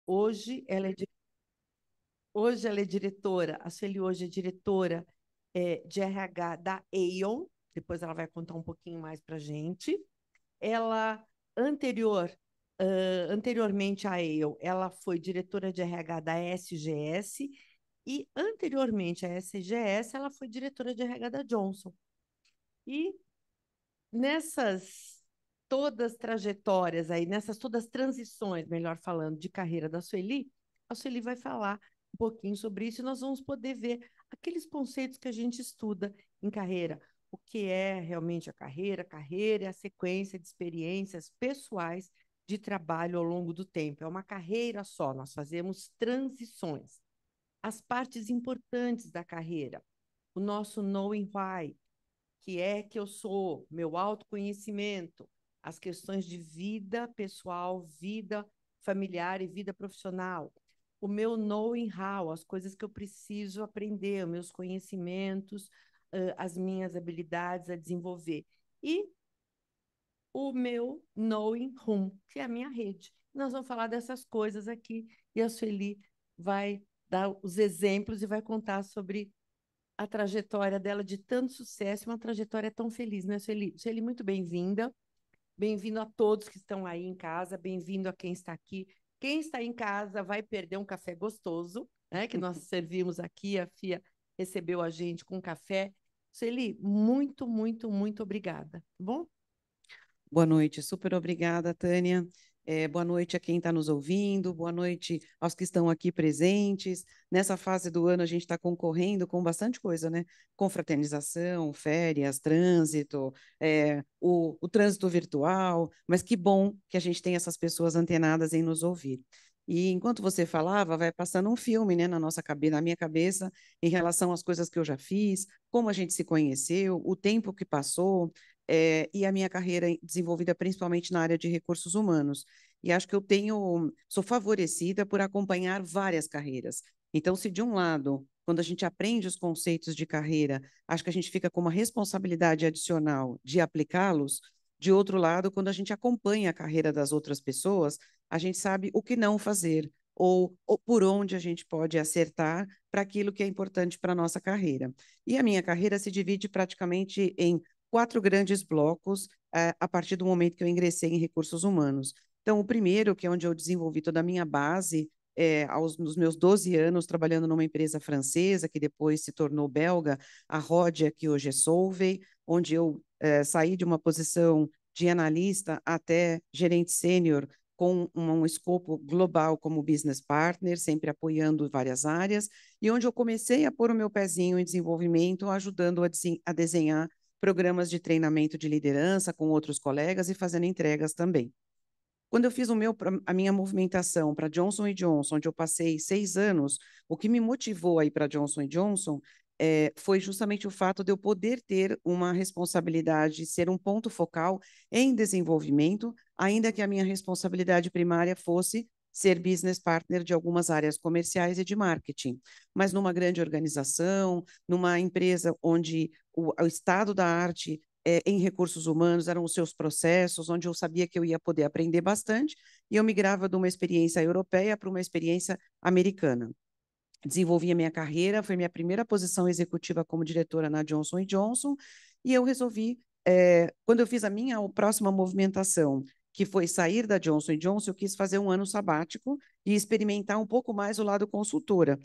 Hoje ela é, hoje ela é diretora, a Sueli hoje é diretora de RH da Aon, depois ela vai contar um pouquinho mais para a gente. Ela, anterior, anteriormente a Aon, ela foi diretora de RH da SGS e, anteriormente à SGS, ela foi diretora de RH da Johnson. E nessas todas trajetórias aí, nessas todas transições, melhor falando, de carreira da Sueli, a Sueli vai falar um pouquinho sobre isso e nós vamos poder ver aqueles conceitos que a gente estuda em carreira. O que é realmente a carreira? Carreira é a sequência de experiências pessoais de trabalho ao longo do tempo. É uma carreira só, nós fazemos transições. As partes importantes da carreira, o nosso knowing why, que é que eu sou, meu autoconhecimento, as questões de vida pessoal, vida familiar e vida profissional, o meu knowing how, as coisas que eu preciso aprender, os meus conhecimentos, as minhas habilidades a desenvolver. E o meu knowing whom, que é a minha rede. Nós vamos falar dessas coisas aqui e a Sueli vai dar os exemplos e vai contar sobre a trajetória dela de tanto sucesso, uma trajetória tão feliz, né, Sueli? Sueli, muito bem-vinda. Bem-vindo a todos que estão aí em casa, bem-vindo a quem está aqui. Quem está em casa vai perder um café gostoso, né, que nós servimos aqui, a Fia recebeu a gente com café. Sueli, muito, muito, muito obrigada. Tá bom? Boa noite, super obrigada, Tânia. Boa noite a quem está nos ouvindo, boa noite aos que estão aqui presentes. Nessa fase do ano, a gente está concorrendo com bastante coisa, né? Confraternização, férias, trânsito, o trânsito virtual, mas que bom que a gente tem essas pessoas antenadas em nos ouvir. E enquanto você falava, vai passando um filme, né, na nossa cabeça, na minha cabeça, em relação às coisas que eu já fiz, como a gente se conheceu, o tempo que passou, e a minha carreira desenvolvida principalmente na área de recursos humanos. E acho que sou favorecida por acompanhar várias carreiras. Então, se de um lado, quando a gente aprende os conceitos de carreira, acho que a gente fica com uma responsabilidade adicional de aplicá-los, de outro lado, quando a gente acompanha a carreira das outras pessoas, a gente sabe o que não fazer, ou por onde a gente pode acertar para aquilo que é importante para a nossa carreira. E a minha carreira se divide praticamente em 4 grandes blocos a partir do momento que eu ingressei em recursos humanos. Então, o primeiro, que é onde eu desenvolvi toda a minha base, nos meus 12 anos trabalhando numa empresa francesa, que depois se tornou belga, a Rodia, que hoje é Solvay, onde eu saí de uma posição de analista até gerente sênior, com um escopo global como business partner, sempre apoiando várias áreas, e onde eu comecei a pôr o meu pezinho em desenvolvimento, ajudando a desenhar programas de treinamento de liderança com outros colegas e fazendo entregas também. Quando eu fiz a minha movimentação para Johnson Johnson, onde eu passei 6 anos, o que me motivou a ir para Johnson Johnson foi justamente o fato de eu poder ter uma responsabilidade, ser um ponto focal em desenvolvimento, ainda que a minha responsabilidade primária fosse ser business partner de algumas áreas comerciais e de marketing. Mas numa grande organização, numa empresa onde o estado da arte em recursos humanos, eram os seus processos, onde eu sabia que eu ia poder aprender bastante, e eu migrava de uma experiência europeia para uma experiência americana. Desenvolvi a minha carreira, foi minha primeira posição executiva como diretora na Johnson Johnson, e eu resolvi, quando eu fiz a minha próxima movimentação, que foi sair da Johnson Johnson, eu quis fazer um ano sabático e experimentar um pouco mais o lado consultora.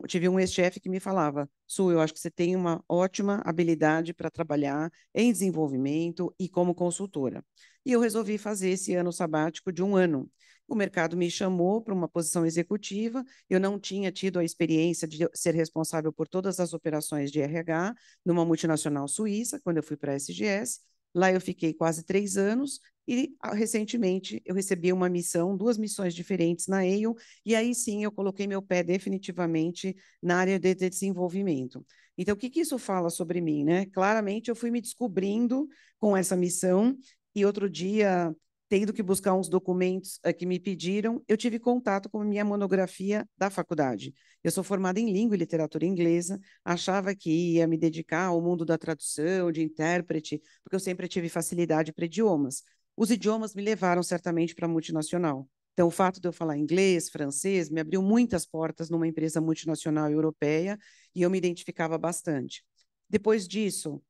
Tive um ex-chefe que me falava, Su, eu acho que você tem uma ótima habilidade para trabalhar em desenvolvimento e como consultora. E eu resolvi fazer esse ano sabático de um ano. O mercado me chamou para uma posição executiva, eu não tinha tido a experiência de ser responsável por todas as operações de RH numa multinacional suíça, quando eu fui para a SGS. Lá eu fiquei quase 3 anos e recentemente eu recebi uma missão, 2 missões diferentes na Aon, e aí sim eu coloquei meu pé definitivamente na área de desenvolvimento. Então, o que isso fala sobre mim, né? Claramente eu fui me descobrindo com essa missão e outro dia tendo que buscar uns documentos que me pediram, eu tive contato com a minha monografia da faculdade. Eu sou formada em língua e literatura inglesa, achava que ia me dedicar ao mundo da tradução, de intérprete, porque eu sempre tive facilidade para idiomas. Os idiomas me levaram certamente para a multinacional. Então, o fato de eu falar inglês, francês, me abriu muitas portas numa empresa multinacional europeia e eu me identificava bastante. Depois disso,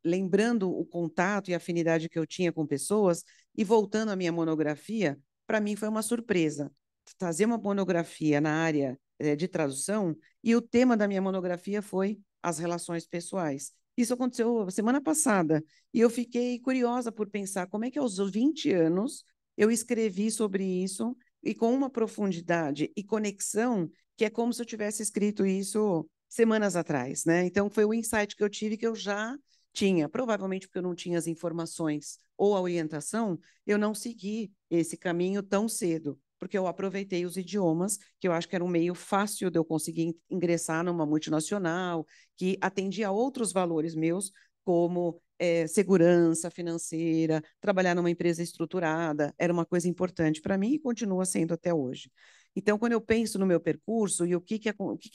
lembrando o contato e a afinidade que eu tinha com pessoas e voltando à minha monografia, para mim foi uma surpresa fazer uma monografia na área de tradução e o tema da minha monografia foi as relações pessoais. Isso aconteceu semana passada e eu fiquei curiosa por pensar como é que aos 20 anos eu escrevi sobre isso e com uma profundidade e conexão que é como se eu tivesse escrito isso semanas atrás, né? Então foi o insight que eu tive que eu já tinha, provavelmente porque eu não tinha as informações ou a orientação, eu não segui esse caminho tão cedo, porque eu aproveitei os idiomas, que eu acho que era um meio fácil de eu conseguir ingressar numa multinacional, que atendia a outros valores meus, como segurança financeira, trabalhar numa empresa estruturada, era uma coisa importante para mim e continua sendo até hoje. Então, quando eu penso no meu percurso e o que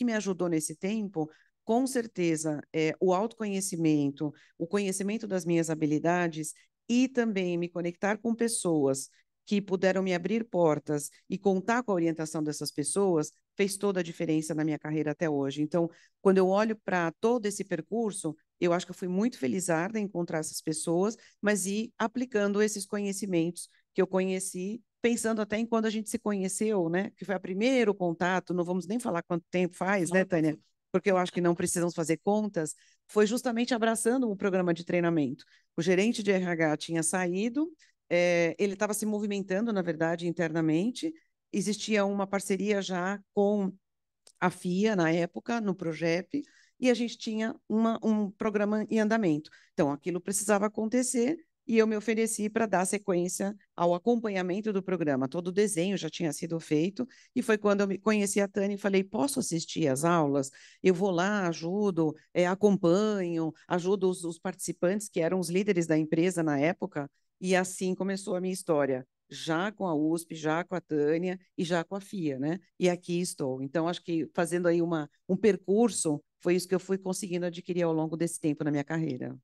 me ajudou nesse tempo, com certeza, o autoconhecimento, o conhecimento das minhas habilidades e também me conectar com pessoas que puderam me abrir portas e contar com a orientação dessas pessoas fez toda a diferença na minha carreira até hoje. Então, quando eu olho para todo esse percurso, eu acho que eu fui muito felizarda em encontrar essas pessoas, mas ir aplicando esses conhecimentos que eu conheci, pensando até em quando a gente se conheceu, né? Que foi o primeiro contato, não vamos nem falar quanto tempo faz, né, Tânia? Porque eu acho que não precisamos fazer contas, foi justamente abraçando o programa de treinamento. O gerente de RH tinha saído, ele estava se movimentando, na verdade, internamente, existia uma parceria já com a FIA, na época, no Progep, e a gente tinha um programa em andamento. Então, aquilo precisava acontecer e eu me ofereci para dar sequência ao acompanhamento do programa. Todo o desenho já tinha sido feito e foi quando eu me conheci a Tânia e falei, posso assistir às aulas? Eu vou lá, ajudo, acompanho, ajudo os participantes, que eram os líderes da empresa na época, e assim começou a minha história já com a USP, já com a Tânia e já com a FIA, né? E aqui estou. Então, acho que fazendo aí um percurso, foi isso que eu fui conseguindo adquirir ao longo desse tempo na minha carreira.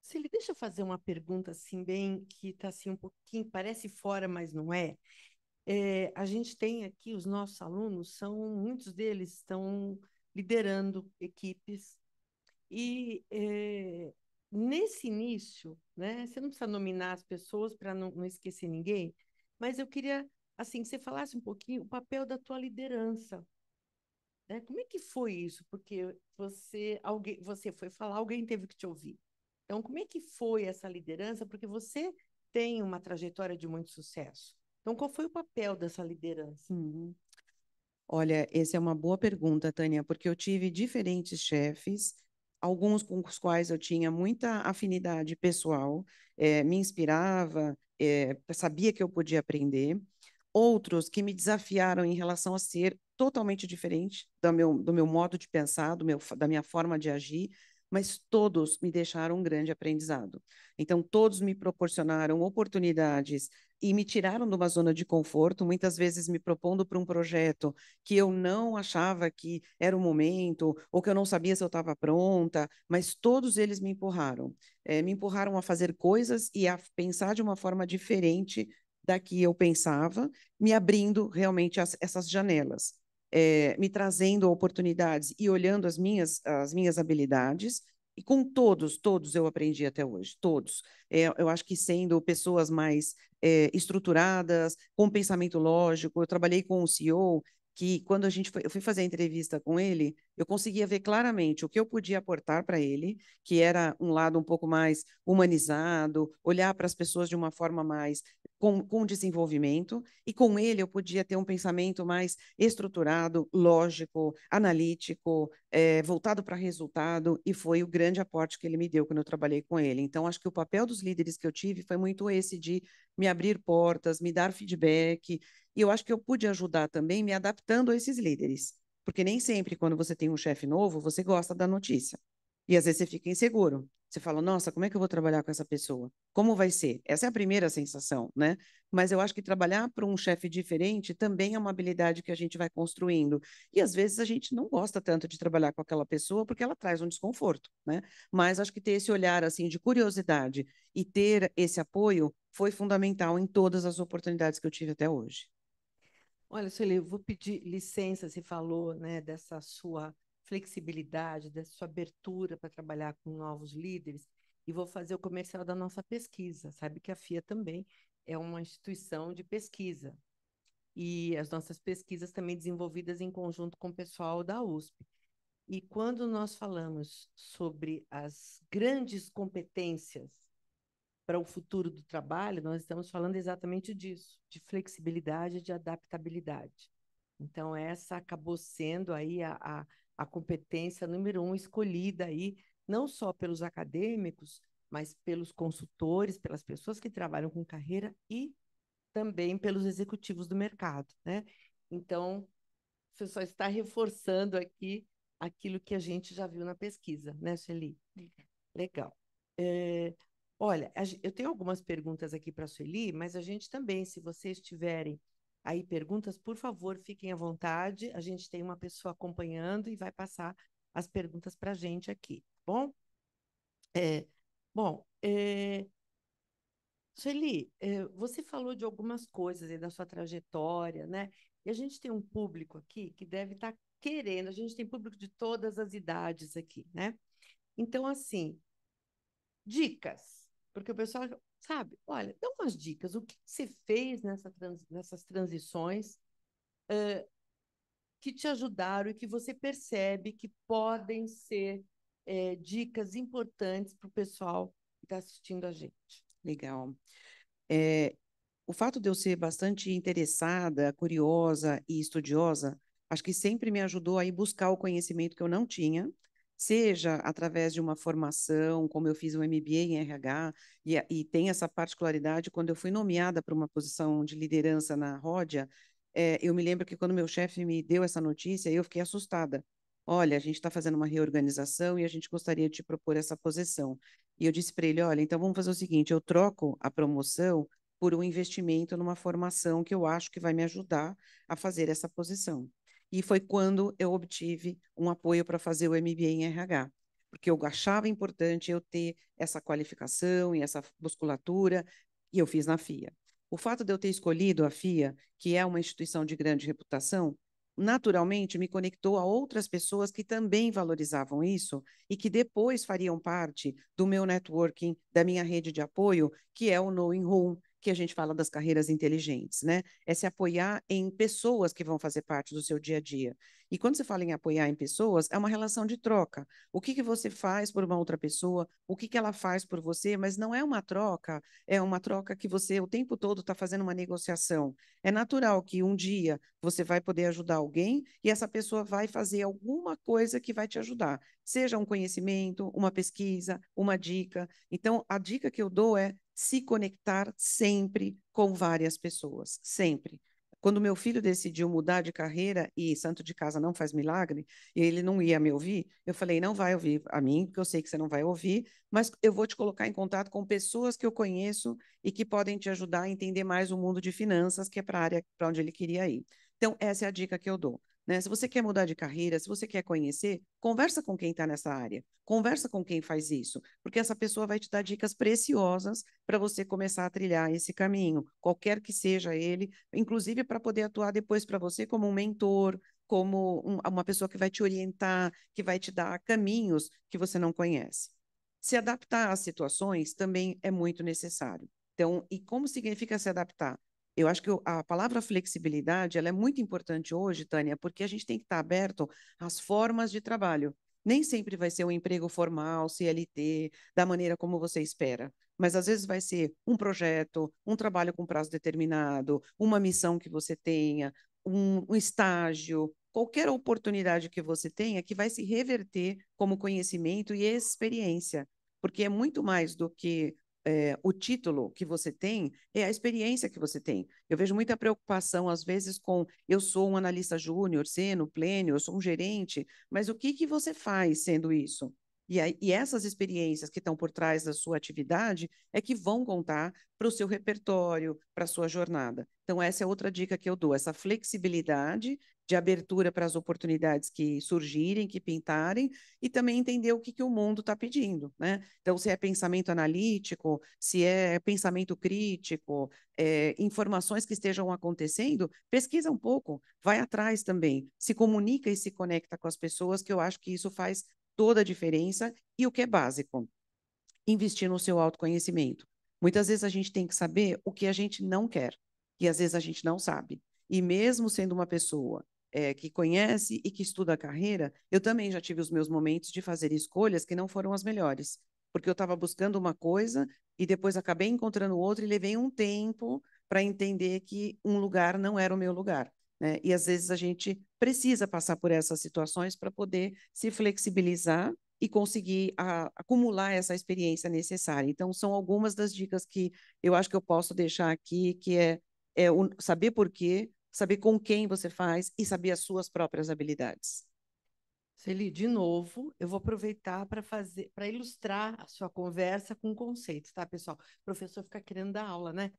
Celi, deixa eu fazer uma pergunta assim, bem que está assim um pouquinho, parece fora, mas não é. A gente tem aqui os nossos alunos, muitos deles estão liderando equipes e nesse início, né, você não precisa nominar as pessoas para não esquecer ninguém, mas eu queria assim que você falasse um pouquinho o papel da tua liderança, né? Como é que foi isso? Porque você foi falar, alguém teve que te ouvir. Então, como é que foi essa liderança? Porque você tem uma trajetória de muito sucesso. Então, qual foi o papel dessa liderança? Uhum. Olha, essa é uma boa pergunta, Tânia, porque eu tive diferentes chefes, alguns com os quais eu tinha muita afinidade pessoal, me inspirava, sabia que eu podia aprender, outros que me desafiaram em relação a ser totalmente diferente do meu modo de pensar, da minha forma de agir, mas todos me deixaram um grande aprendizado. Então, todos me proporcionaram oportunidades e me tiraram de uma zona de conforto, muitas vezes me propondo para um projeto que eu não achava que era o momento, ou que eu não sabia se eu estava pronta, mas todos eles me empurraram a fazer coisas e a pensar de uma forma diferente da que eu pensava, me abrindo realmente essas janelas, me trazendo oportunidades e olhando as minhas habilidades. E com todos eu aprendi até hoje, todos. Eu acho que sendo pessoas mais estruturadas, com pensamento lógico, eu trabalhei com o CEO que quando eu fui fazer a entrevista com ele, eu conseguia ver claramente o que eu podia aportar para ele, que era um lado um pouco mais humanizado, olhar para as pessoas de uma forma mais com desenvolvimento, e com ele eu podia ter um pensamento mais estruturado, lógico, analítico, voltado para resultado, e foi o grande aporte que ele me deu quando eu trabalhei com ele. Então, acho que o papel dos líderes que eu tive foi muito esse de me abrir portas, me dar feedback, e eu acho que eu pude ajudar também me adaptando a esses líderes, porque nem sempre, quando você tem um chefe novo, você gosta da notícia. E às vezes você fica inseguro. Você fala, nossa, como é que eu vou trabalhar com essa pessoa? Como vai ser? Essa é a primeira sensação, né? Mas eu acho que trabalhar para um chefe diferente também é uma habilidade que a gente vai construindo. E às vezes a gente não gosta tanto de trabalhar com aquela pessoa porque ela traz um desconforto, né? Mas acho que ter esse olhar assim de curiosidade e ter esse apoio foi fundamental em todas as oportunidades que eu tive até hoje. Olha, Sueli, eu vou pedir licença, você falou, né, dessa sua flexibilidade, dessa sua abertura para trabalhar com novos líderes, e vou fazer o comercial da nossa pesquisa. Sabe que a FIA também é uma instituição de pesquisa, e as nossas pesquisas também desenvolvidas em conjunto com o pessoal da USP. E quando nós falamos sobre as grandes competências para o futuro do trabalho, nós estamos falando exatamente disso, de flexibilidade, de adaptabilidade. Então, essa acabou sendo aí a competência número um escolhida aí, não só pelos acadêmicos, mas pelos consultores, pelas pessoas que trabalham com carreira e também pelos executivos do mercado, né? Então, você só está reforçando aqui aquilo que a gente já viu na pesquisa, né, Sueli? Legal. É, olha, eu tenho algumas perguntas aqui para a Sueli, mas a gente também, se vocês tiverem aí perguntas, por favor, fiquem à vontade. A gente tem uma pessoa acompanhando e vai passar as perguntas para a gente aqui, tá bom? É, bom, Sueli, você falou de algumas coisas aí da sua trajetória, né? E a gente tem um público aqui que deve estar querendo, a gente tem público de todas as idades aqui, né? Então, assim, dicas, porque o pessoal sabe, olha, dá umas dicas, o que você fez nessas transições que te ajudaram e que você percebe que podem ser dicas importantes para o pessoal que está assistindo a gente. Legal. É, o fato de eu ser bastante interessada, curiosa e estudiosa, acho que sempre me ajudou a ir buscar o conhecimento que eu não tinha, seja através de uma formação, como eu fiz um MBA em RH, e tem essa particularidade, quando eu fui nomeada para uma posição de liderança na Ródia, eu me lembro que quando meu chefe me deu essa notícia, eu fiquei assustada. Olha, a gente está fazendo uma reorganização e a gente gostaria de te propor essa posição. E eu disse para ele, olha, então vamos fazer o seguinte, eu troco a promoção por um investimento numa formação que eu acho que vai me ajudar a fazer essa posição. E foi quando eu obtive um apoio para fazer o MBA em RH, porque eu achava importante eu ter essa qualificação e essa musculatura, e eu fiz na FIA. O fato de eu ter escolhido a FIA, que é uma instituição de grande reputação, naturalmente me conectou a outras pessoas que também valorizavam isso e que depois fariam parte do meu networking, da minha rede de apoio, que é o Knowing Whom, que a gente fala das carreiras inteligentes, né? É se apoiar em pessoas que vão fazer parte do seu dia a dia. E quando você fala em apoiar em pessoas, é uma relação de troca. O que você faz por uma outra pessoa, o que ela faz por você, mas não é uma troca, é uma troca que você o tempo todo está fazendo uma negociação. É natural que um dia você vai poder ajudar alguém e essa pessoa vai fazer alguma coisa que vai te ajudar, seja um conhecimento, uma pesquisa, uma dica. Então, a dica que eu dou é se conectar sempre com várias pessoas, sempre. Quando meu filho decidiu mudar de carreira e santo de casa não faz milagre, e ele não ia me ouvir, eu falei, não vai ouvir a mim, porque eu sei que você não vai ouvir, mas eu vou te colocar em contato com pessoas que eu conheço e que podem te ajudar a entender mais o mundo de finanças, que é para a área para onde ele queria ir. Então, essa é a dica que eu dou. Né? Se você quer mudar de carreira, se você quer conhecer, conversa com quem está nessa área, conversa com quem faz isso, porque essa pessoa vai te dar dicas preciosas para você começar a trilhar esse caminho, qualquer que seja ele, inclusive para poder atuar depois para você como um mentor, como uma pessoa que vai te orientar, que vai te dar caminhos que você não conhece. Se adaptar às situações também é muito necessário. Então, e como significa se adaptar? Eu acho que a palavra flexibilidade ela é muito importante hoje, Tânia, porque a gente tem que estar aberto às formas de trabalho. Nem sempre vai ser um emprego formal, CLT, da maneira como você espera. Mas às vezes vai ser um projeto, um trabalho com prazo determinado, uma missão que você tenha, um estágio, qualquer oportunidade que você tenha que vai se reverter como conhecimento e experiência, porque é muito mais do que o título que você tem, é a experiência que você tem. Eu vejo muita preocupação, às vezes, com eu sou um analista júnior, sênior, plênio, eu sou um gerente, mas o que você faz sendo isso? E essas experiências que estão por trás da sua atividade é que vão contar para o seu repertório, para a sua jornada. Então, essa é outra dica que eu dou, essa flexibilidade de abertura para as oportunidades que surgirem, que pintarem, e também entender o que, que o mundo está pedindo, né? Então, se é pensamento analítico, se é pensamento crítico, informações que estejam acontecendo, pesquisa um pouco, vai atrás também, se comunica e se conecta com as pessoas, que eu acho que isso faz toda a diferença. E o que é básico? Investir no seu autoconhecimento. Muitas vezes a gente tem que saber o que a gente não quer, e às vezes a gente não sabe. E mesmo sendo uma pessoa que conhece e que estuda a carreira, eu também já tive os meus momentos de fazer escolhas que não foram as melhores, porque eu estava buscando uma coisa e depois acabei encontrando outra e levei um tempo para entender que um lugar não era o meu lugar. Né? E às vezes a gente precisa passar por essas situações para poder se flexibilizar e conseguir acumular essa experiência necessária. Então, são algumas das dicas que eu acho que eu posso deixar aqui, que saber por quê, saber com quem você faz e saber as suas próprias habilidades. Celi, de novo, eu vou aproveitar para ilustrar a sua conversa com conceitos, tá, pessoal? O professor fica querendo dar aula, né?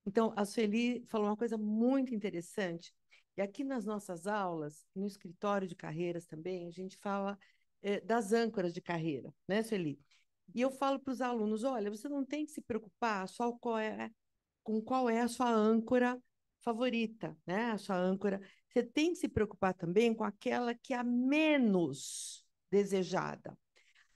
Então, a Sueli falou uma coisa muito interessante. E aqui nas nossas aulas, no escritório de carreiras também, a gente fala das âncoras de carreira, né, Sueli? E eu falo para os alunos: olha, você não tem que se preocupar só com qual é a sua âncora favorita, né? A sua âncora. Você tem que se preocupar também com aquela que é a menos desejada.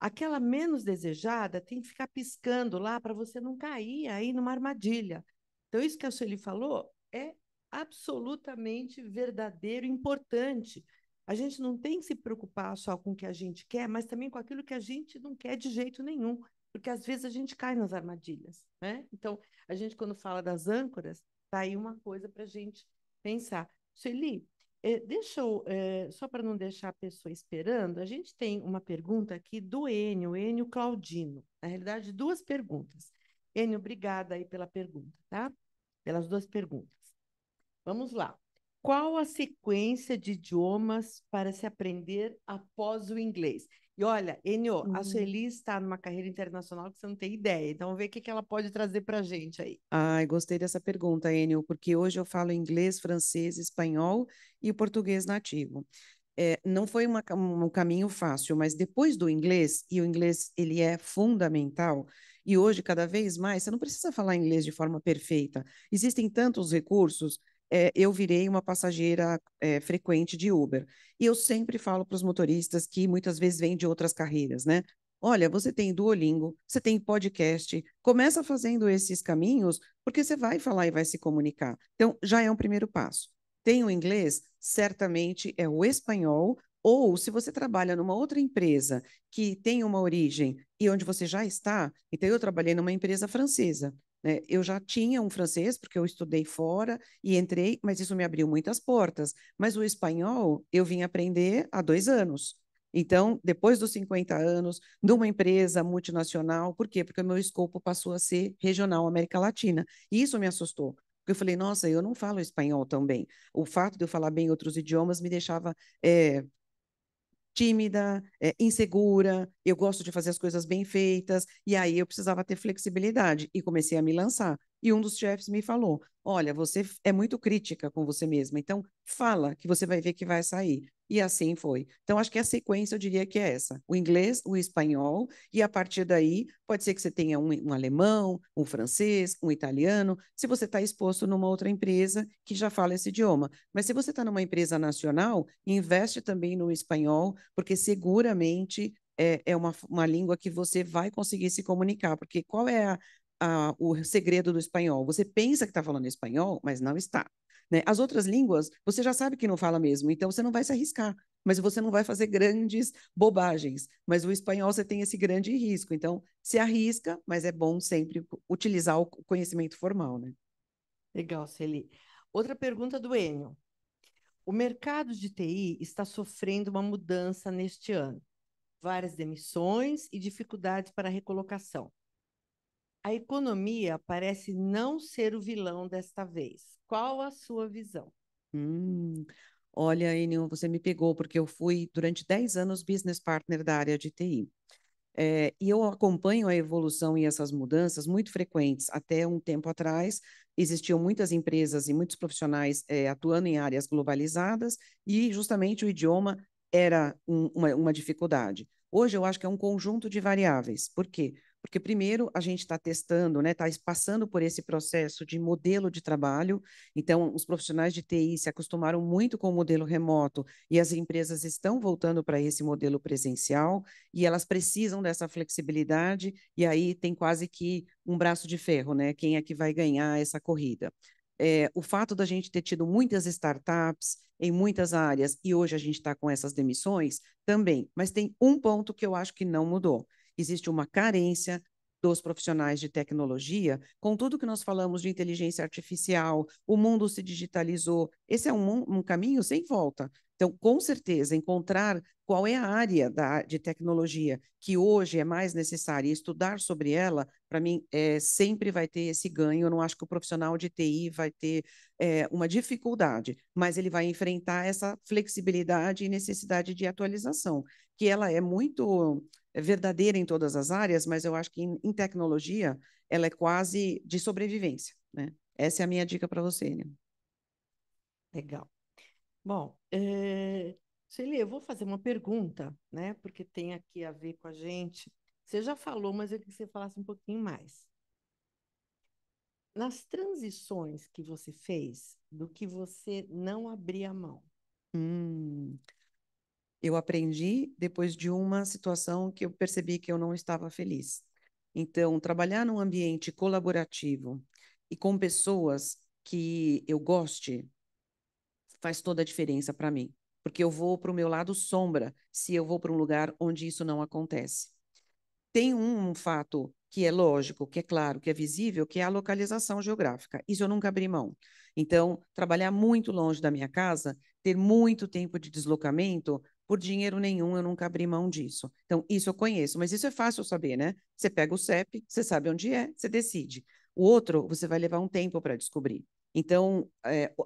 Aquela menos desejada tem que ficar piscando lá para você não cair aí numa armadilha. Então, isso que a Sueli falou é absolutamente verdadeiro e importante. A gente não tem que se preocupar só com o que a gente quer, mas também com aquilo que a gente não quer de jeito nenhum, porque às vezes a gente cai nas armadilhas, né? Então, a gente, quando fala das âncoras, tá aí uma coisa para a gente pensar. Sueli, deixa eu, só para não deixar a pessoa esperando, a gente tem uma pergunta aqui do Enio Claudino. Na realidade, duas perguntas. Enio, obrigada aí pela pergunta, tá? Pelas duas perguntas. Vamos lá. Qual a sequência de idiomas para se aprender após o inglês? E olha, Enio, a Sueli está numa carreira internacional que você não tem ideia. Então, vamos ver o que ela pode trazer para a gente aí. Ai, gostei dessa pergunta, Enio, porque hoje eu falo inglês, francês, espanhol e português nativo. Não foi um caminho fácil, mas depois do inglês, e o inglês ele é fundamental, e hoje cada vez mais, você não precisa falar inglês de forma perfeita. Existem tantos recursos. Eu virei uma passageira frequente de Uber, e eu sempre falo para os motoristas que muitas vezes vêm de outras carreiras, né? Olha, você tem Duolingo, você tem podcast, começa fazendo esses caminhos, porque você vai falar e vai se comunicar. Então, já é um primeiro passo. Tem o inglês? Certamente é o espanhol, ou se você trabalha numa outra empresa que tem uma origem e onde você já está, então eu trabalhei numa empresa francesa, né? Eu já tinha um francês, porque eu estudei fora e entrei, mas isso me abriu muitas portas. Mas o espanhol eu vim aprender há 2 anos. Então, depois dos 50 anos, numa empresa multinacional, por quê? Porque o meu escopo passou a ser regional América Latina. E isso me assustou. Porque eu falei, nossa, eu não falo espanhol tão bem. O fato de eu falar bem outros idiomas me deixava tímida, insegura, eu gosto de fazer as coisas bem feitas, e aí eu precisava ter flexibilidade, e comecei a me lançar. E um dos chefes me falou: olha, você é muito crítica com você mesma, então fala que você vai ver que vai sair. E assim foi. Então, acho que a sequência eu diria que é essa: o inglês, o espanhol, e a partir daí pode ser que você tenha um alemão, um francês, um italiano, se você está exposto numa outra empresa que já fala esse idioma. Mas se você está numa empresa nacional, investe também no espanhol, porque seguramente é uma língua que você vai conseguir se comunicar. Porque qual é o segredo do espanhol? Você pensa que está falando espanhol, mas não está. Né? As outras línguas, você já sabe que não fala mesmo, então você não vai se arriscar, mas você não vai fazer grandes bobagens. Mas o espanhol você tem esse grande risco, então se arrisca, mas é bom sempre utilizar o conhecimento formal, né? Legal, Celi. Outra pergunta do Enio. O mercado de TI está sofrendo uma mudança neste ano. Várias demissões e dificuldades para a recolocação. A economia parece não ser o vilão desta vez. Qual a sua visão? Hum, olha, Enio, você me pegou, porque eu fui durante 10 anos business partner da área de TI. E eu acompanho a evolução e essas mudanças muito frequentes. Até um tempo atrás, existiam muitas empresas e muitos profissionais atuando em áreas globalizadas e justamente o idioma era uma dificuldade. Hoje eu acho que é um conjunto de variáveis. Por quê? Porque primeiro a gente está testando, né, está passando por esse processo de modelo de trabalho. Então, os profissionais de TI se acostumaram muito com o modelo remoto e as empresas estão voltando para esse modelo presencial e elas precisam dessa flexibilidade, e aí tem quase que um braço de ferro, né? Quem é que vai ganhar essa corrida? O fato da gente ter tido muitas startups em muitas áreas e hoje a gente está com essas demissões também, mas tem um ponto que eu acho que não mudou. Existe uma carência dos profissionais de tecnologia, com tudo que nós falamos de inteligência artificial, o mundo se digitalizou, esse é um caminho sem volta. Então, com certeza, encontrar qual é a área de tecnologia que hoje é mais necessária e estudar sobre ela, para mim, sempre vai ter esse ganho. Eu não acho que o profissional de TI vai ter uma dificuldade, mas ele vai enfrentar essa flexibilidade e necessidade de atualização, que ela é muito verdadeira em todas as áreas, mas eu acho que em tecnologia ela é quase de sobrevivência, né? Essa é a minha dica para você, né? Legal. Bom, Sueli, eu vou fazer uma pergunta, né? Porque tem aqui a ver com a gente. Você já falou, mas eu queria que você falasse um pouquinho mais. Nas transições que você fez, do que você não abria mão. Hum, eu aprendi depois de uma situação que eu percebi que eu não estava feliz. Então, trabalhar num ambiente colaborativo e com pessoas que eu goste faz toda a diferença para mim, porque eu vou para o meu lado sombra se eu vou para um lugar onde isso não acontece. Tem um fato que é lógico, que é claro, que é visível, que é a localização geográfica. Isso eu nunca abri mão. Então, trabalhar muito longe da minha casa, ter muito tempo de deslocamento, por dinheiro nenhum, eu nunca abri mão disso. Então, isso eu conheço, mas isso é fácil saber, né? Você pega o CEP, você sabe onde é, você decide. O outro, você vai levar um tempo para descobrir. Então,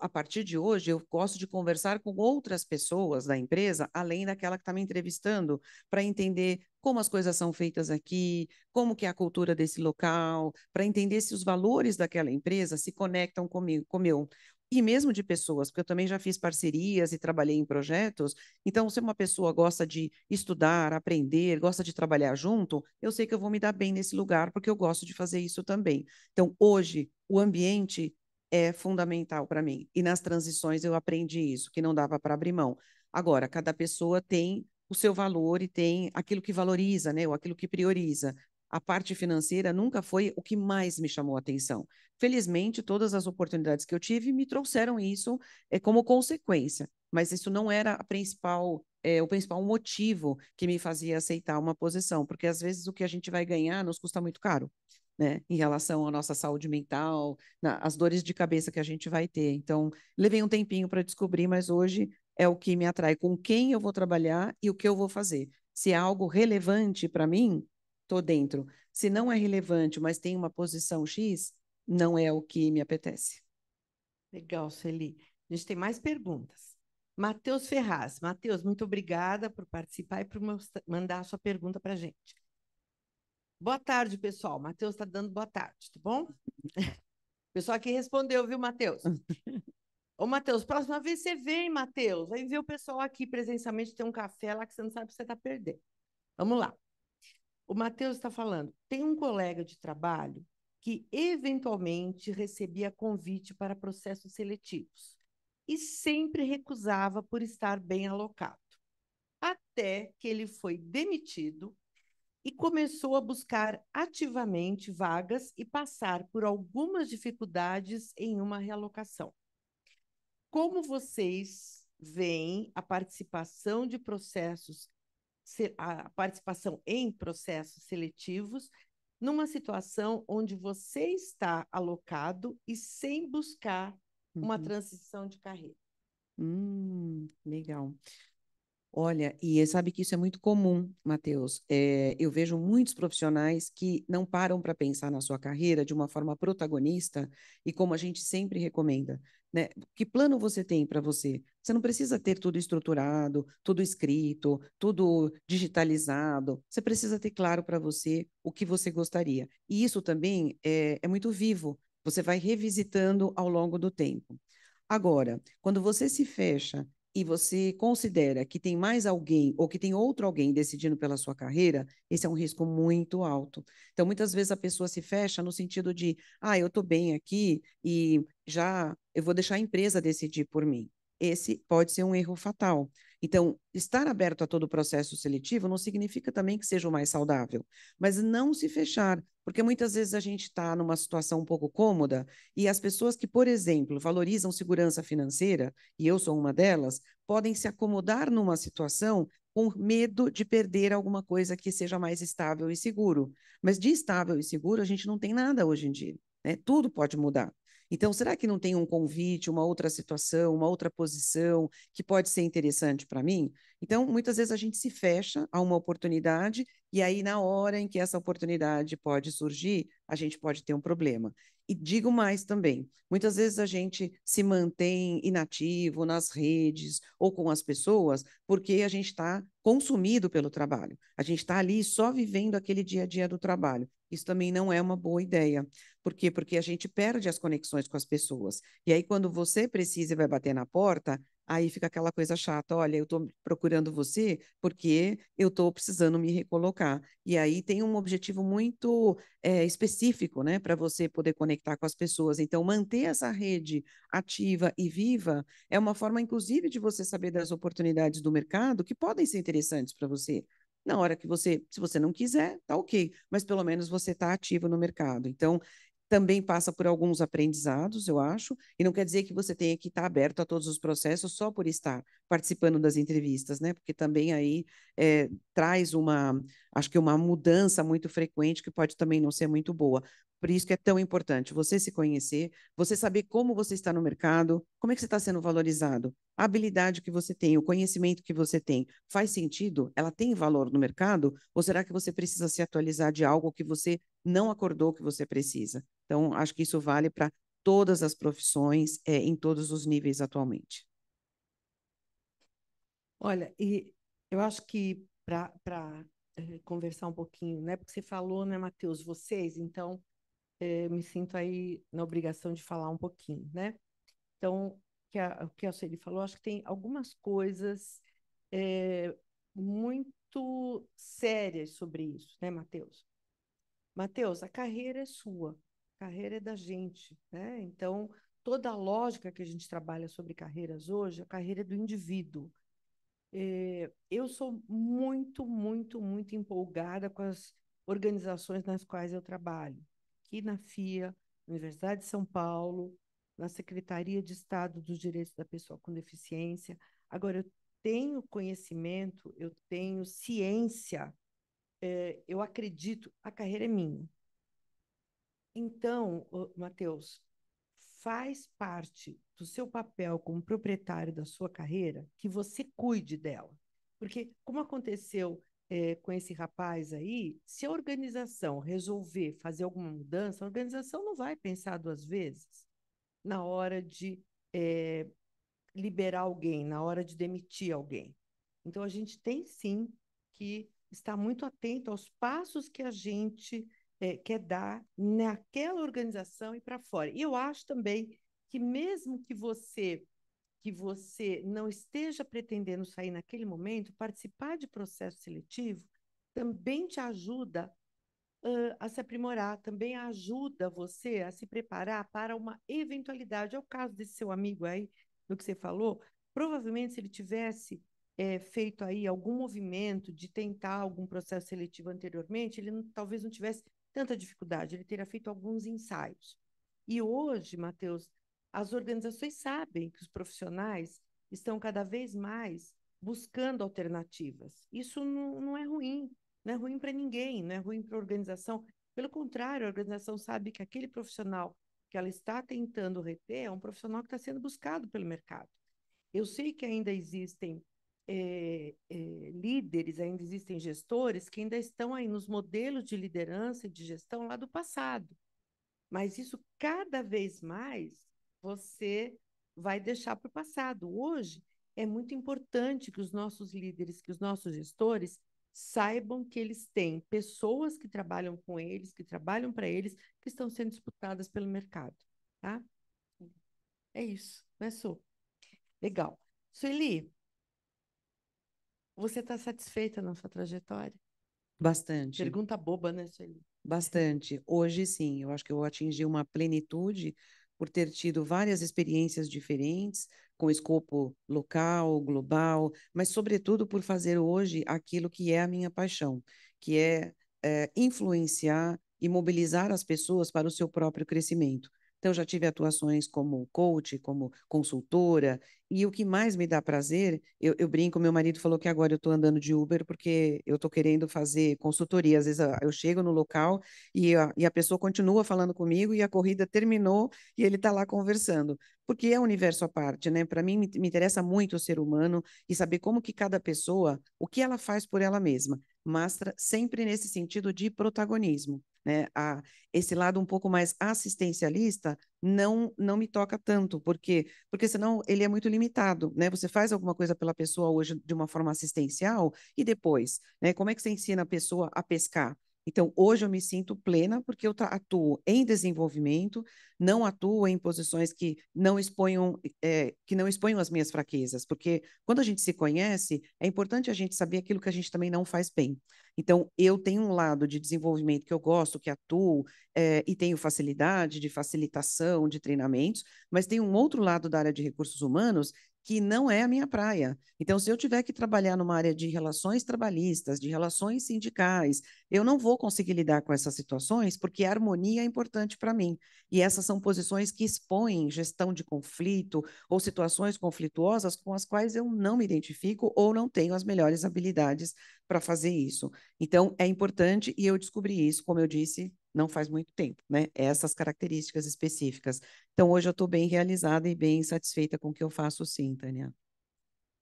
a partir de hoje, eu gosto de conversar com outras pessoas da empresa, além daquela que está me entrevistando, para entender como as coisas são feitas aqui, como que é a cultura desse local, para entender se os valores daquela empresa se conectam comigo, com o meu. E mesmo de pessoas, porque eu também já fiz parcerias e trabalhei em projetos, então se uma pessoa gosta de estudar, aprender, gosta de trabalhar junto, eu sei que eu vou me dar bem nesse lugar, porque eu gosto de fazer isso também. Então, hoje, o ambiente é fundamental para mim. E nas transições eu aprendi isso, que não dava para abrir mão. Agora, cada pessoa tem o seu valor e tem aquilo que valoriza, né, ou aquilo que prioriza. A parte financeira nunca foi o que mais me chamou a atenção. Felizmente, todas as oportunidades que eu tive me trouxeram isso como consequência, mas isso não era o principal motivo que me fazia aceitar uma posição, porque às vezes o que a gente vai ganhar nos custa muito caro, né, em relação à nossa saúde mental, as dores de cabeça que a gente vai ter. Então, levei um tempinho para descobrir, mas hoje é o que me atrai, com quem eu vou trabalhar e o que eu vou fazer. Se é algo relevante para mim, estou dentro. Se não é relevante, mas tem uma posição X, não é o que me apetece. Legal, Sueli. A gente tem mais perguntas. Matheus Ferraz. Matheus, muito obrigada por participar e por mandar a sua pergunta para a gente. Boa tarde, pessoal. Matheus está dando boa tarde, tá bom? O pessoal aqui respondeu, viu, Matheus? Ô, Matheus, próxima vez você vem, Matheus. Aí vê o pessoal aqui presencialmente, tem um café lá que você não sabe o que você está perdendo. Vamos lá. O Matheus está falando, tem um colega de trabalho que eventualmente recebia convite para processos seletivos e sempre recusava por estar bem alocado. Até que ele foi demitido e começou a buscar ativamente vagas e passar por algumas dificuldades em uma realocação. Como vocês veem a participação de processos, a participação em processos seletivos numa situação onde você está alocado e sem buscar uma Uhum. transição de carreira? Legal. Olha, e sabe que isso é muito comum, Matheus. Eu vejo muitos profissionais que não param para pensar na sua carreira de uma forma protagonista e como a gente sempre recomenda. né? Que plano você tem para você? Você não precisa ter tudo estruturado, tudo escrito, tudo digitalizado. Você precisa ter claro para você o que você gostaria. E isso também é muito vivo. Você vai revisitando ao longo do tempo. Agora, quando você se fecha e você considera que tem mais alguém ou que tem outro alguém decidindo pela sua carreira, esse é um risco muito alto. Então, muitas vezes a pessoa se fecha no sentido de, eu estou bem aqui e já eu vou deixar a empresa decidir por mim. Esse pode ser um erro fatal. Então, estar aberto a todo o processo seletivo não significa também que seja o mais saudável, mas não se fechar, porque muitas vezes a gente está numa situação um pouco cômoda e as pessoas que, por exemplo, valorizam segurança financeira, e eu sou uma delas, podem se acomodar numa situação com medo de perder alguma coisa que seja mais estável e seguro. Mas de estável e seguro a gente não tem nada hoje em dia, né? Tudo pode mudar. Então, será que não tem um convite, uma outra situação, uma outra posição que pode ser interessante para mim? Então, muitas vezes a gente se fecha a uma oportunidade e aí, na hora em que essa oportunidade pode surgir, a gente pode ter um problema. E digo mais também, muitas vezes a gente se mantém inativo nas redes ou com as pessoas porque a gente está consumido pelo trabalho. A gente está ali só vivendo aquele dia a dia do trabalho. Isso também não é uma boa ideia. Por quê? Porque a gente perde as conexões com as pessoas. E aí, quando você precisa e vai bater na porta, aí fica aquela coisa chata, olha, eu estou procurando você porque eu estou precisando me recolocar. E aí tem um objetivo muito específico, né, para você poder conectar com as pessoas. Então, manter essa rede ativa e viva é uma forma, inclusive, de você saber das oportunidades do mercado que podem ser interessantes para você. Na hora que você, se você não quiser, tá ok, mas pelo menos você está ativo no mercado. Então, também passa por alguns aprendizados, eu acho, e não quer dizer que você tenha que estar aberto a todos os processos só por estar participando das entrevistas, né? Porque também aí traz acho que uma mudança muito frequente que pode também não ser muito boa. Por isso que é tão importante você se conhecer, você saber como você está no mercado, como é que você está sendo valorizado, a habilidade que você tem, o conhecimento que você tem, faz sentido? Ela tem valor no mercado? Ou será que você precisa se atualizar de algo que você não acordou que você precisa? Então, acho que isso vale para todas as profissões, em todos os níveis atualmente. Olha, e eu acho que para conversar um pouquinho, né? Porque você falou, né, Matheus, vocês, então me sinto aí na obrigação de falar um pouquinho, né? Então, o que a Sueli falou, acho que tem algumas coisas muito sérias sobre isso, né, Matheus? Matheus, a carreira é sua, a carreira é da gente, né? Então, toda a lógica que a gente trabalha sobre carreiras hoje, a carreira é do indivíduo. Eu sou muito, muito, muito empolgada com as organizações nas quais eu trabalho. Aqui na FIA, Universidade de São Paulo, na Secretaria de Estado dos Direitos da Pessoa com Deficiência. Agora, eu tenho conhecimento, eu tenho ciência, eu acredito, a carreira é minha. Então, Matheus, faz parte do seu papel como proprietário da sua carreira que você cuide dela. Porque, como aconteceu com esse rapaz aí, se a organização resolver fazer alguma mudança, a organização não vai pensar duas vezes na hora de é, liberar alguém, na hora de demitir alguém. Então, a gente tem sim que estar muito atento aos passos que a gente quer dar naquela organização e para fora. E eu acho também que mesmo que você não esteja pretendendo sair naquele momento, participar de processo seletivo também te ajuda a se aprimorar, também ajuda você a se preparar para uma eventualidade. É o caso desse seu amigo aí, do que você falou. Provavelmente, se ele tivesse feito aí algum movimento de tentar algum processo seletivo anteriormente, ele talvez não tivesse tanta dificuldade, ele teria feito alguns ensaios. E hoje, Matheus, as organizações sabem que os profissionais estão cada vez mais buscando alternativas. Isso não é ruim, não é ruim para ninguém, não é ruim para a organização. Pelo contrário, a organização sabe que aquele profissional que ela está tentando reter é um profissional que está sendo buscado pelo mercado. Eu sei que ainda existem líderes, ainda existem gestores que ainda estão aí nos modelos de liderança e de gestão lá do passado. Mas isso cada vez mais você vai deixar para o passado. Hoje é muito importante que os nossos líderes, que os nossos gestores saibam que eles têm pessoas que trabalham com eles, que trabalham para eles, que estão sendo disputadas pelo mercado, tá? É isso, né, Su? Legal. Sueli, você está satisfeita na sua trajetória? Bastante. Pergunta boba, né, Sueli? Bastante. Hoje, sim, eu acho que eu atingi uma plenitude por ter tido várias experiências diferentes, com escopo local, global, mas, sobretudo, por fazer hoje aquilo que é a minha paixão, que é influenciar e mobilizar as pessoas para o seu próprio crescimento. Então, já tive atuações como coach, como consultora, e o que mais me dá prazer, eu brinco, meu marido falou que agora eu estou andando de Uber porque eu estou querendo fazer consultoria. Às vezes eu chego no local e a pessoa continua falando comigo e a corrida terminou e ele está lá conversando. Porque é um universo à parte, né? Para mim, me interessa muito o ser humano e saber como que cada pessoa, o que ela faz por ela mesma, mas sempre nesse sentido de protagonismo, né? Esse lado um pouco mais assistencialista não me toca tanto, porque senão ele é muito limitado, né? Você faz alguma coisa pela pessoa hoje de uma forma assistencial e depois, né? Como é que você ensina a pessoa a pescar? Então, hoje eu me sinto plena porque eu atuo em desenvolvimento, não atuo em posições que não exponham as minhas fraquezas, porque quando a gente se conhece, é importante a gente saber aquilo que a gente também não faz bem. Então, eu tenho um lado de desenvolvimento que eu gosto, que atuo, e tenho facilidade de facilitação, de treinamentos, mas tem um outro lado da área de recursos humanos que não é a minha praia. Então, se eu tiver que trabalhar numa área de relações trabalhistas, de relações sindicais, eu não vou conseguir lidar com essas situações porque a harmonia é importante para mim. E essas são posições que expõem gestão de conflito ou situações conflituosas com as quais eu não me identifico ou não tenho as melhores habilidades para fazer isso. Então, é importante, e eu descobri isso, como eu disse, não faz muito tempo, né? Essas características específicas. Então, hoje eu estou bem realizada e bem satisfeita com o que eu faço, sim, Tânia.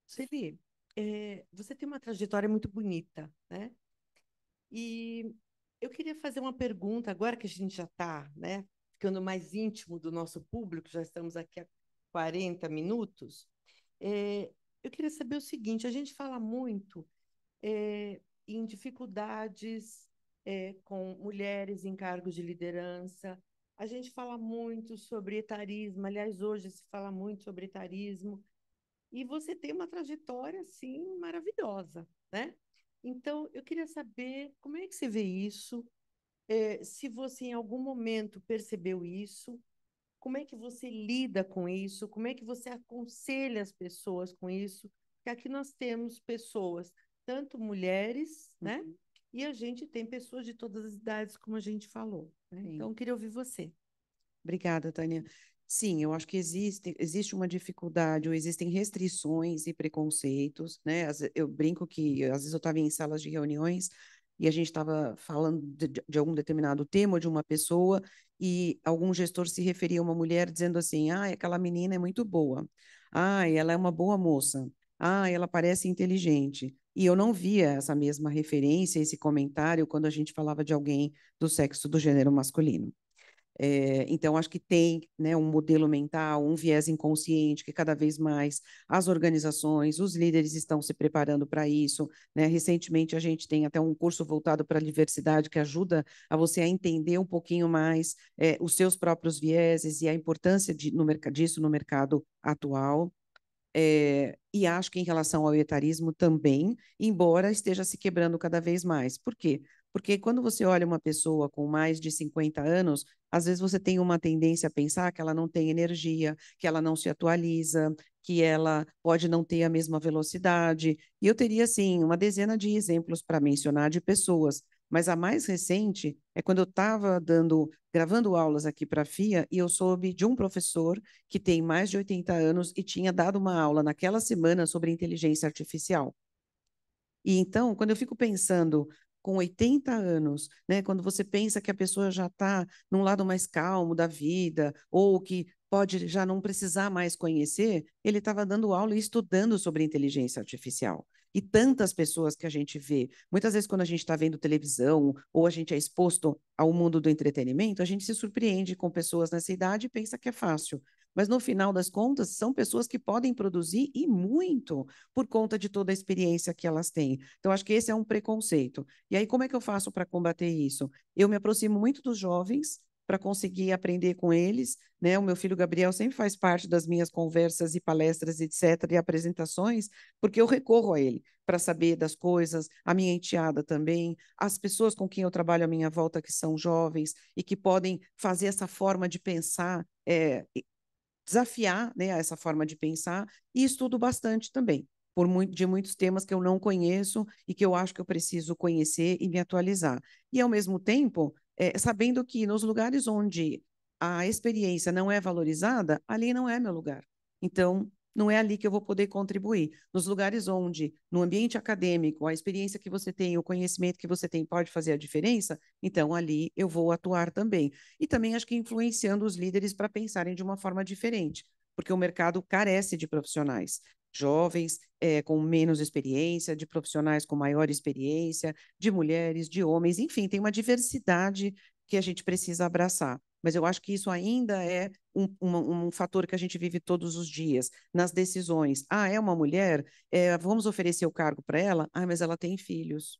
Sueli, você tem uma trajetória muito bonita, né? E eu queria fazer uma pergunta, agora que a gente já está, né, ficando mais íntimo do nosso público, já estamos aqui há 40 minutos. é, eu queria saber o seguinte: a gente fala muito em dificuldades com mulheres em cargos de liderança, a gente fala muito sobre etarismo, aliás, hoje se fala muito sobre etarismo, e você tem uma trajetória, assim, maravilhosa, né? Então, eu queria saber como é que você vê isso, se você em algum momento percebeu isso, como é que você lida com isso, como é que você aconselha as pessoas com isso, porque aqui nós temos pessoas, tanto mulheres, né? Uhum. E a gente tem pessoas de todas as idades, como a gente falou, né? Sim. Então, eu queria ouvir você. Obrigada, Tânia. Sim, eu acho que existe uma dificuldade, ou existem restrições e preconceitos, né? Eu brinco que, às vezes, eu estava em salas de reuniões e a gente estava falando de algum determinado tema ou de uma pessoa e algum gestor se referia a uma mulher dizendo assim, ah, aquela menina é muito boa, ah, ela é uma boa moça, ah, ela parece inteligente. E eu não via essa mesma referência, esse comentário, quando a gente falava de alguém do sexo do gênero masculino. Então, acho que tem, né, um modelo mental, um viés inconsciente que cada vez mais as organizações, os líderes estão se preparando para isso, né? Recentemente, a gente tem até um curso voltado para a diversidade que ajuda a você a entender um pouquinho mais os seus próprios vieses e a importância disso no mercado atual. E acho que em relação ao etarismo também, embora esteja se quebrando cada vez mais. Por quê? Porque quando você olha uma pessoa com mais de 50 anos, às vezes você tem uma tendência a pensar que ela não tem energia, que ela não se atualiza, que ela pode não ter a mesma velocidade. E eu teria, assim, uma dezena de exemplos para mencionar de pessoas, mas a mais recente é quando eu estava gravando aulas aqui para a FIA e eu soube de um professor que tem mais de 80 anos e tinha dado uma aula naquela semana sobre inteligência artificial. E então, quando eu fico pensando com 80 anos, né, quando você pensa que a pessoa já está num lado mais calmo da vida, ou que pode já não precisar mais conhecer, ele estava dando aula e estudando sobre inteligência artificial. E tantas pessoas que a gente vê, muitas vezes quando a gente está vendo televisão ou a gente é exposto ao mundo do entretenimento, a gente se surpreende com pessoas nessa idade e pensa que é fácil. mas no final das contas são pessoas que podem produzir e muito por conta de toda a experiência que elas têm. Então, acho que esse é um preconceito. E aí, como é que eu faço para combater isso? Eu me aproximo muito dos jovens para conseguir aprender com eles, né? O meu filho Gabriel sempre faz parte das minhas conversas e palestras, etc., e apresentações, porque eu recorro a ele para saber das coisas, a minha enteada também, as pessoas com quem eu trabalho à minha volta que são jovens e que podem fazer essa forma de pensar, desafiar, né, essa forma de pensar, e estudo bastante também, de muitos temas que eu não conheço e que eu acho que eu preciso conhecer e me atualizar. E, ao mesmo tempo, sabendo que nos lugares onde a experiência não é valorizada, ali não é meu lugar. Então, não é ali que eu vou poder contribuir. Nos lugares onde, no ambiente acadêmico, a experiência que você tem, o conhecimento que você tem pode fazer a diferença, então ali eu vou atuar também. E também acho que influenciando os líderes para pensarem de uma forma diferente, porque o mercado carece de profissionais jovens, com menos experiência, de profissionais com maior experiência, de mulheres, de homens, enfim, tem uma diversidade que a gente precisa abraçar. Mas eu acho que isso ainda é um fator que a gente vive todos os dias, nas decisões. Ah, é uma mulher? Vamos oferecer o cargo para ela? Ah, mas ela tem filhos.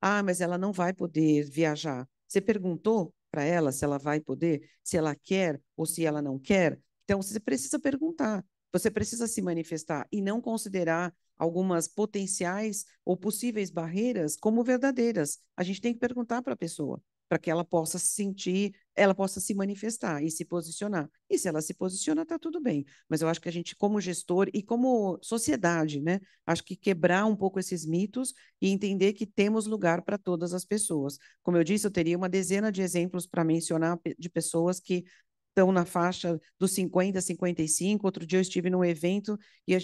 Ah, mas ela não vai poder viajar. Você perguntou para ela se ela vai poder, se ela quer ou se ela não quer? Então, você precisa perguntar, você precisa se manifestar e não considerar algumas potenciais ou possíveis barreiras como verdadeiras. A gente tem que perguntar para a pessoa, para que ela possa se sentir, ela possa se manifestar e se posicionar. E se ela se posiciona, está tudo bem. Mas eu acho que a gente, como gestor e como sociedade, né, acho que quebrar um pouco esses mitos e entender que temos lugar para todas as pessoas. Como eu disse, eu teria uma dezena de exemplos para mencionar de pessoas que estão na faixa dos 50, 55. Outro dia eu estive num evento e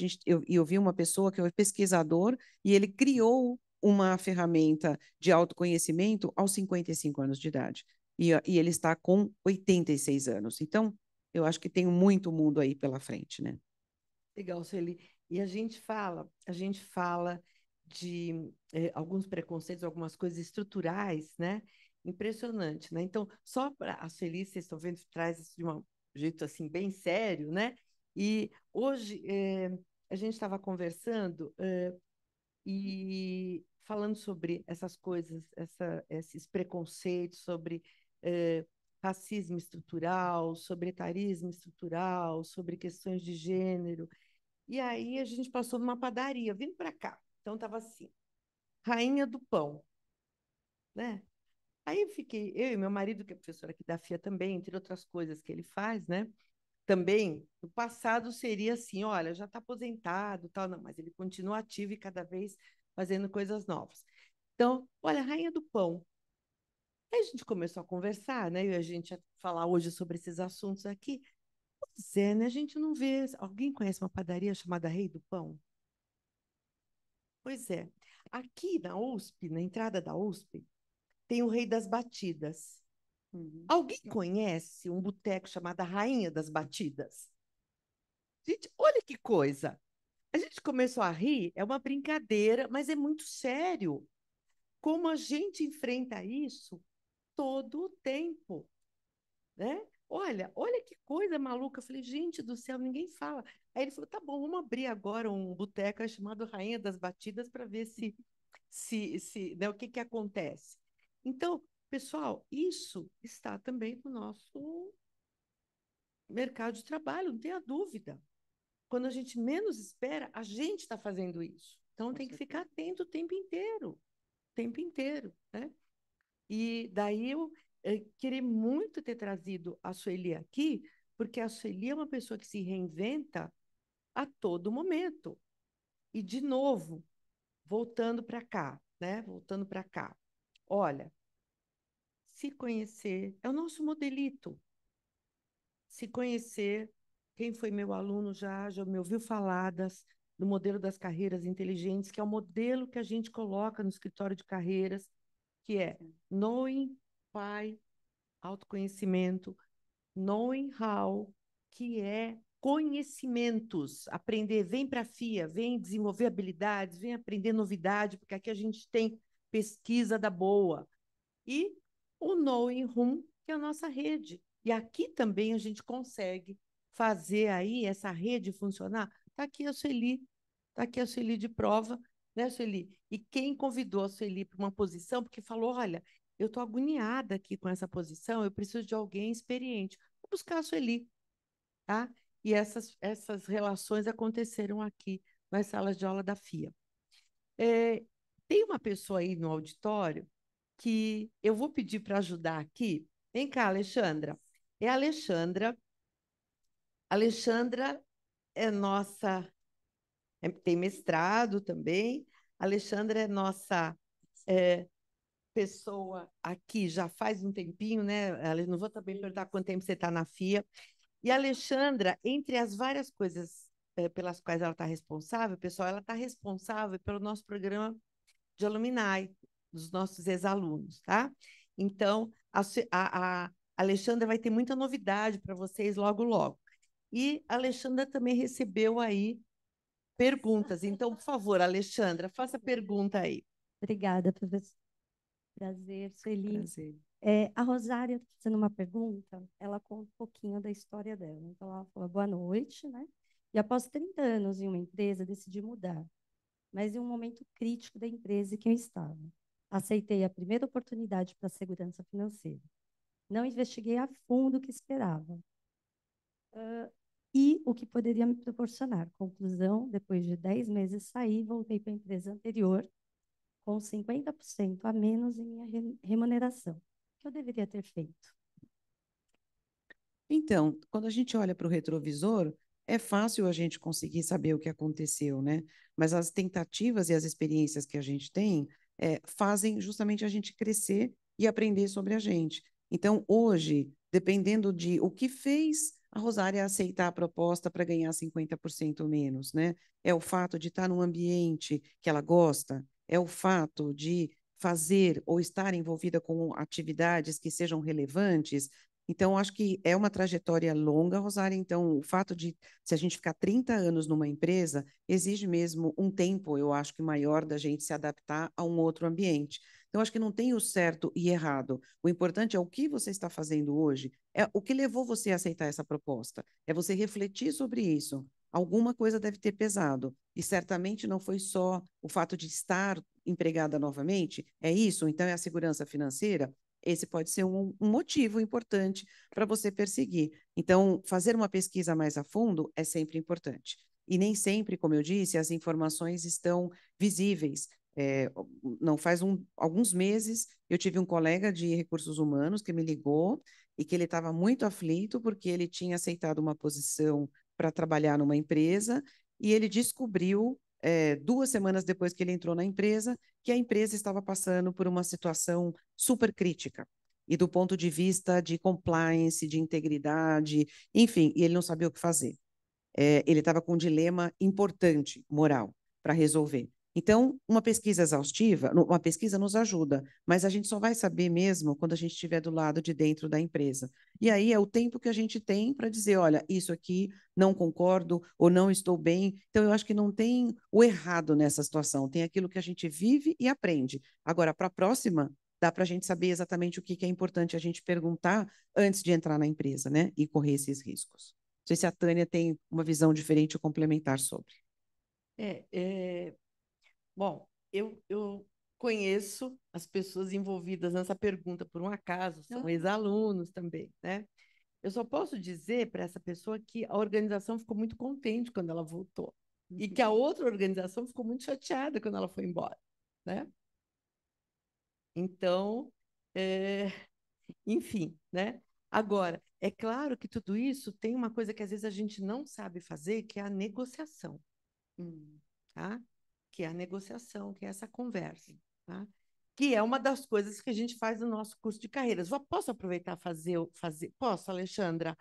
eu vi uma pessoa que é um pesquisador e ele criou uma ferramenta de autoconhecimento aos 55 anos de idade. E ele está com 86 anos. Então, eu acho que tem muito mundo aí pela frente, né? Legal, Sueli. E a gente fala de alguns preconceitos, algumas coisas estruturais, né? Impressionante, né? Então, só para a Sueli, vocês estão vendo, traz isso de um jeito assim bem sério, né? E hoje a gente estava conversando e falando sobre essas coisas, esses preconceitos, sobre racismo estrutural, sobre etarismo estrutural, sobre questões de gênero. E aí a gente passou numa padaria, vindo para cá. Então tava assim, Rainha do Pão, né? Aí eu fiquei, eu e meu marido, que é professor aqui da FIA também, entre outras coisas que ele faz, né? Também, no passado seria assim, olha, já está aposentado, tal, não, mas ele continua ativo e cada vez fazendo coisas novas. Então, olha, Rainha do Pão. Aí a gente começou a conversar, né? E a gente ia falar hoje sobre esses assuntos aqui. Pois é, né? A gente não vê. Alguém conhece uma padaria chamada Rei do Pão? Pois é. Aqui na USP, na entrada da USP, tem o Rei das Batidas. Uhum. Alguém conhece um boteco chamado Rainha das Batidas? Gente, olha que coisa. A gente começou a rir, é uma brincadeira, mas é muito sério. Como a gente enfrenta isso todo o tempo, né? Olha que coisa maluca. Eu falei, gente do céu, ninguém fala. Aí ele falou, tá bom, vamos abrir agora um boteco chamado Rainha das Batidas para ver né, o que que acontece. Então, pessoal, isso está também no nosso mercado de trabalho, não tenha dúvida. Quando a gente menos espera, a gente está fazendo isso. Então, tem que ficar atento o tempo inteiro, né? E daí eu queria muito ter trazido a Sueli aqui, porque a Sueli é uma pessoa que se reinventa a todo momento. E, de novo, voltando para cá, né? Voltando para cá. Olha, se conhecer é o nosso modelito. Se conhecer, quem foi meu aluno já me ouviu falar do modelo das carreiras inteligentes, que é o modelo que a gente coloca no escritório de carreiras, que é knowing, why, autoconhecimento, knowing how, que é conhecimentos, aprender, vem para a FIA, vem desenvolver habilidades, vem aprender novidade, porque aqui a gente tem pesquisa da boa. E o knowing whom, que é a nossa rede. E aqui também a gente consegue fazer aí essa rede funcionar, está aqui a Sueli, está aqui a Sueli de prova, né, Sueli? E quem convidou a Sueli para uma posição, porque falou, olha, eu estou agoniada aqui com essa posição, eu preciso de alguém experiente. Vou buscar a Sueli, tá? E essas relações aconteceram aqui nas salas de aula da FIA. Tem uma pessoa aí no auditório que eu vou pedir para ajudar aqui. Vem cá, Alexandra. É a Alexandra. Alexandra é nossa, tem mestrado também. A Alexandra é nossa é, pessoa aqui já faz um tempinho, né? Não vou também perguntar quanto tempo você está na FIA. E a Alexandra, entre as várias coisas pelas quais ela está responsável, pessoal, ela está responsável pelo nosso programa de alumni, dos nossos ex-alunos, tá? Então, a Alexandra vai ter muita novidade para vocês logo, logo. E a Alexandra também recebeu aí perguntas. Então, por favor, Alexandra, faça pergunta aí. Obrigada, professor. Prazer, Sueli. Prazer. A Rosária está fazendo uma pergunta, ela conta um pouquinho da história dela. Então, ela falou, boa noite, né? E após 30 anos em uma empresa, decidi mudar, mas em um momento crítico da empresa em que eu estava. Aceitei a primeira oportunidade para a segurança financeira. Não investiguei a fundo o que esperava e o que poderia me proporcionar. Conclusão, depois de 10 meses saí, voltei para a empresa anterior com 50% a menos em minha remuneração. O que eu deveria ter feito? Então, quando a gente olha para o retrovisor, é fácil a gente conseguir saber o que aconteceu, né? Mas as tentativas e as experiências que a gente tem fazem justamente a gente crescer e aprender sobre a gente. Então, hoje, dependendo de o que fez a Rosária aceitar a proposta para ganhar 50% menos, né? É o fato de estar num ambiente que ela gosta, é o fato de fazer ou estar envolvida com atividades que sejam relevantes. Então, acho que é uma trajetória longa, Rosária. Então, o fato de, se a gente ficar 30 anos numa empresa, exige mesmo um tempo, eu acho que maior, da gente se adaptar a um outro ambiente. Então, acho que não tem o certo e errado. O importante é o que você está fazendo hoje, é o que levou você a aceitar essa proposta. É você refletir sobre isso. Alguma coisa deve ter pesado. E certamente não foi só o fato de estar empregada novamente, é isso? Então, é a segurança financeira? Esse pode ser um motivo importante para você perseguir. Então, fazer uma pesquisa mais a fundo é sempre importante. E nem sempre, como eu disse, as informações estão visíveis. Não faz alguns meses, eu tive um colega de recursos humanos que me ligou e que ele estava muito aflito porque ele tinha aceitado uma posição para trabalhar numa empresa e ele descobriu, 2 semanas depois que ele entrou na empresa, que a empresa estava passando por uma situação super crítica. E do ponto de vista de compliance, de integridade, enfim, e ele não sabia o que fazer. Ele estava com um dilema importante, moral, para resolver. Então, uma pesquisa exaustiva, uma pesquisa nos ajuda, mas a gente só vai saber mesmo quando a gente estiver do lado de dentro da empresa. E aí é o tempo que a gente tem para dizer, olha, isso aqui não concordo ou não estou bem. Então, eu acho que não tem o errado nessa situação, tem aquilo que a gente vive e aprende. Agora, para a próxima, dá para a gente saber exatamente o que é importante a gente perguntar antes de entrar na empresa, né? E correr esses riscos. Não sei se a Tânia tem uma visão diferente ou complementar sobre. Bom, eu conheço as pessoas envolvidas nessa pergunta por um acaso, são ex-alunos também, né? Eu só posso dizer para essa pessoa que a organização ficou muito contente quando ela voltou e que a outra organização ficou muito chateada quando ela foi embora, né? Então, é, enfim, né? Agora, é claro que tudo isso tem uma coisa que às vezes a gente não sabe fazer, que é a negociação, tá? Que é a negociação, que é essa conversa, tá? Que é uma das coisas que a gente faz no nosso curso de carreiras. Posso aproveitar e fazer? Posso, Alexandra?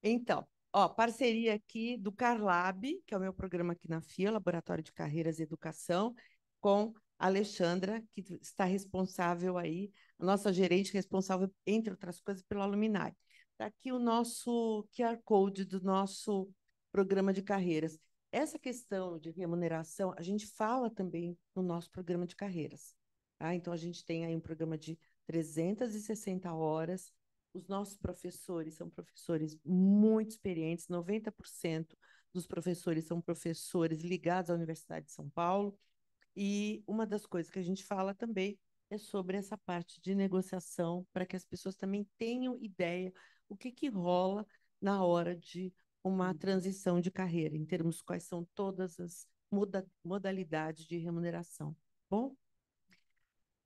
Então, ó, parceria aqui do Carlab, que é o meu programa aqui na FIA, Laboratório de Carreiras e Educação, com a Alexandra, que está responsável aí, a nossa gerente responsável, entre outras coisas, pelo Alumni. Está aqui o nosso QR Code do nosso programa de carreiras. Essa questão de remuneração, a gente fala também no nosso programa de carreiras. Tá? Então, a gente tem aí um programa de 360 horas, os nossos professores são professores muito experientes, 90% dos professores são professores ligados à Universidade de São Paulo, e uma das coisas que a gente fala também é sobre essa parte de negociação, para que as pessoas também tenham ideia o que rola na hora de uma transição de carreira, em termos quais são todas as modalidades de remuneração. Bom,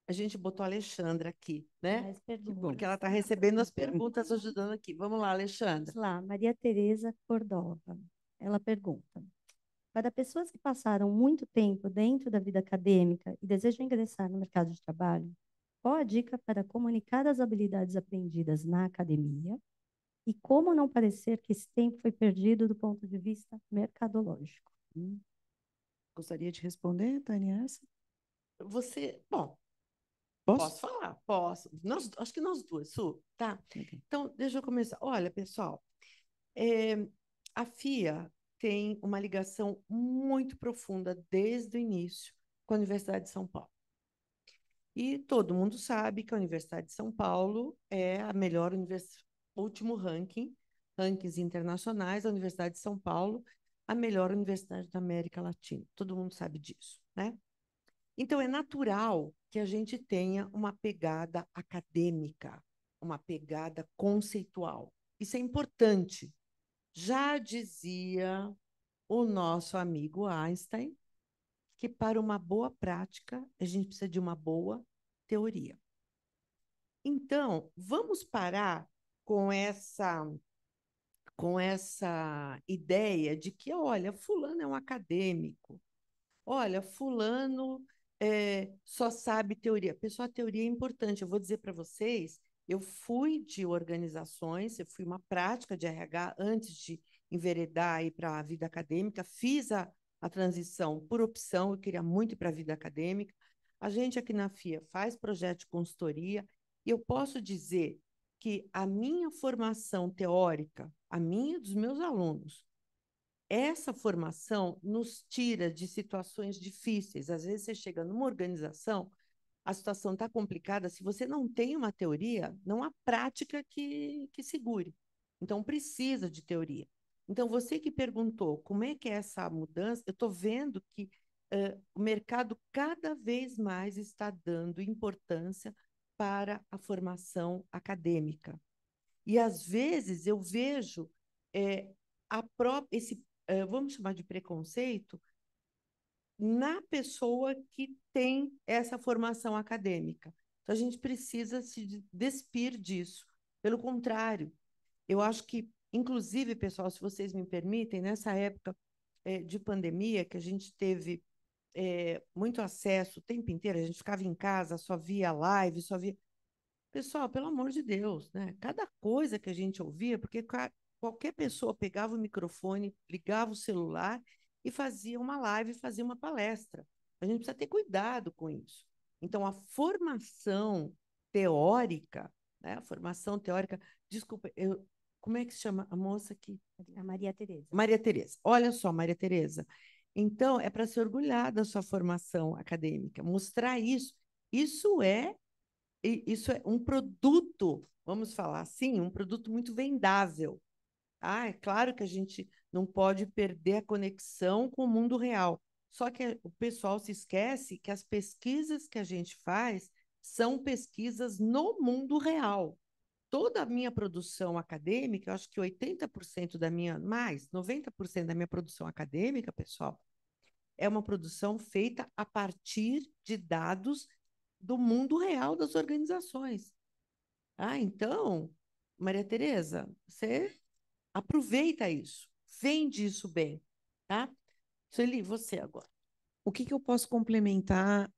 a gente botou a Alexandra aqui, né? Porque ela está recebendo as perguntas, ajudando aqui. Vamos lá, Alexandra. Vamos lá, Maria Tereza Cordova. Ela pergunta: para pessoas que passaram muito tempo dentro da vida acadêmica e desejam ingressar no mercado de trabalho, qual a dica para comunicar as habilidades aprendidas na academia e como não parecer que esse tempo foi perdido do ponto de vista mercadológico? Gostaria de responder, Tânia, essa? Bom, Posso? posso falar? Posso. Acho que nós duas, Su, tá? Okay. Então, deixa eu começar. Olha, pessoal, a FIA tem uma ligação muito profunda desde o início com a Universidade de São Paulo. E todo mundo sabe que a Universidade de São Paulo é a melhor universidade, último rankings internacionais, a Universidade de São Paulo, a melhor universidade da América Latina. Todo mundo sabe disso, né? Então, é natural que a gente tenha uma pegada acadêmica, uma pegada conceitual. Isso é importante. Já dizia o nosso amigo Einstein que para uma boa prática, a gente precisa de uma boa teoria. Então, vamos parar com essa ideia de que, olha, fulano é um acadêmico, olha, fulano só sabe teoria. Pessoal, a teoria é importante. Eu vou dizer para vocês, eu fui de organizações, eu fui uma prática de RH antes de enveredar para a vida acadêmica, fiz a transição por opção, eu queria muito ir para a vida acadêmica. A gente aqui na FIA faz projeto de consultoria, e eu posso dizer que a minha formação teórica, a minha e dos meus alunos, essa formação nos tira de situações difíceis. Às vezes você chega numa organização, a situação está complicada, se você não tem uma teoria, não há prática que segure. Então, precisa de teoria. Então, você que perguntou como é que é essa mudança, eu estou vendo que o mercado cada vez mais está dando importância para a formação acadêmica. E, às vezes, eu vejo vamos chamar de preconceito, na pessoa que tem essa formação acadêmica. Então, a gente precisa se despir disso. Pelo contrário, eu acho que, inclusive, pessoal, se vocês me permitem, nessa época de pandemia, que a gente teve muito acesso o tempo inteiro, a gente ficava em casa, só via live, só via... Pessoal, pelo amor de Deus, né? Cada coisa que a gente ouvia, porque qualquer pessoa pegava o microfone, ligava o celular e fazia uma live, fazia uma palestra. A gente precisa ter cuidado com isso. Então, a formação teórica, né? A formação teórica, desculpa, como é que se chama a moça aqui? A Maria Tereza. Maria Tereza. Olha só, Maria Tereza. Então, é para se orgulhar da sua formação acadêmica, mostrar isso. Isso é um produto, vamos falar assim, um produto muito vendável. É claro que a gente não pode perder a conexão com o mundo real. Só que o pessoal se esquece que as pesquisas que a gente faz são pesquisas no mundo real. Toda a minha produção acadêmica, eu acho que 80% da minha, mais 90% da minha produção acadêmica, pessoal, é uma produção feita a partir de dados do mundo real das organizações. Então, Maria Tereza, você aproveita isso, vende isso bem, tá? Sueli, você agora. O que eu posso complementar,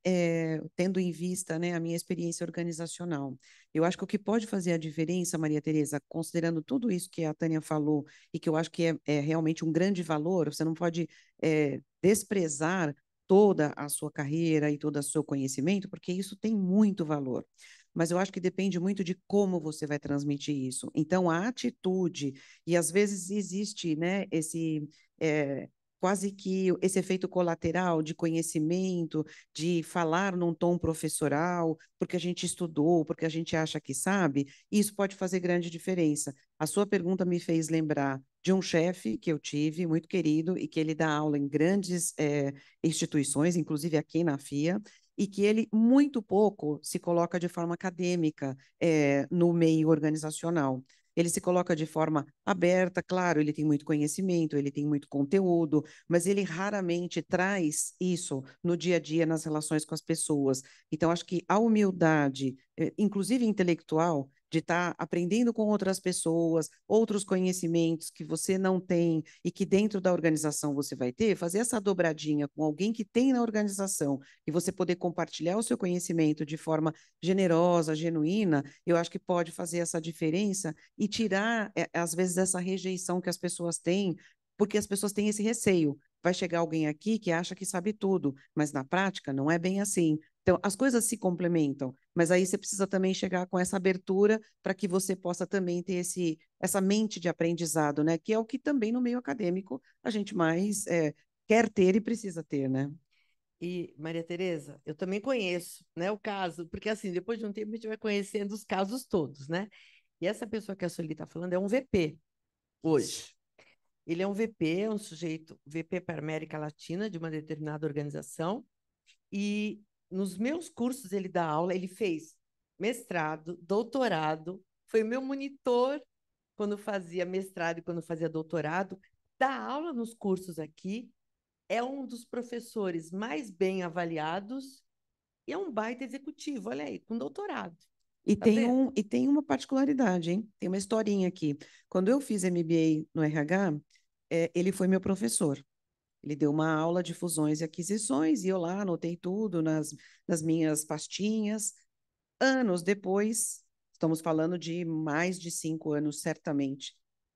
tendo em vista, né, a minha experiência organizacional? Eu acho que o que pode fazer a diferença, Maria Tereza, considerando tudo isso que a Tânia falou, e que eu acho que é realmente um grande valor, você não pode desprezar toda a sua carreira e todo o seu conhecimento, porque isso tem muito valor. Mas eu acho que depende muito de como você vai transmitir isso. Então, a atitude, e às vezes existe, né, quase que esse efeito colateral de conhecimento, de falar num tom professoral, porque a gente estudou, porque a gente acha que sabe, isso pode fazer grande diferença. A sua pergunta me fez lembrar de um chefe que eu tive, muito querido, e que ele dá aula em grandes instituições, inclusive aqui na FIA, e que ele muito pouco se coloca de forma acadêmica no meio organizacional. Ele se coloca de forma aberta, claro, ele tem muito conhecimento, ele tem muito conteúdo, mas ele raramente traz isso no dia a dia, nas relações com as pessoas. Então, acho que a humildade, inclusive intelectual, de estar aprendendo com outras pessoas, outros conhecimentos que você não tem e que dentro da organização você vai ter, fazer essa dobradinha com alguém que tem na organização e você poder compartilhar o seu conhecimento de forma generosa, genuína, eu acho que pode fazer essa diferença e tirar, às vezes, essa rejeição que as pessoas têm, porque as pessoas têm esse receio. Vai chegar alguém aqui que acha que sabe tudo, mas na prática não é bem assim. Então, as coisas se complementam, mas aí você precisa também chegar com essa abertura para que você possa também ter essa mente de aprendizado, né? Que é o que também no meio acadêmico a gente mais quer ter e precisa ter, né? E, Maria Tereza, eu também conheço, né, o caso, porque assim, depois de um tempo a gente vai conhecendo os casos todos, né? E essa pessoa que a Sueli está falando é um VP hoje. Ele é um VP, é um sujeito VP para a América Latina de uma determinada organização. E nos meus cursos ele dá aula, ele fez mestrado, doutorado, foi meu monitor quando fazia mestrado e quando fazia doutorado, dá aula nos cursos aqui, é um dos professores mais bem avaliados e é um baita executivo, olha aí, com doutorado. E Tá tem, vendo? e tem uma particularidade, hein? Tem uma historinha aqui. Quando eu fiz MBA no RH, ele foi meu professor. Ele deu uma aula de fusões e aquisições, e eu lá anotei tudo nas minhas pastinhas. Anos depois, estamos falando de mais de 5 anos, certamente.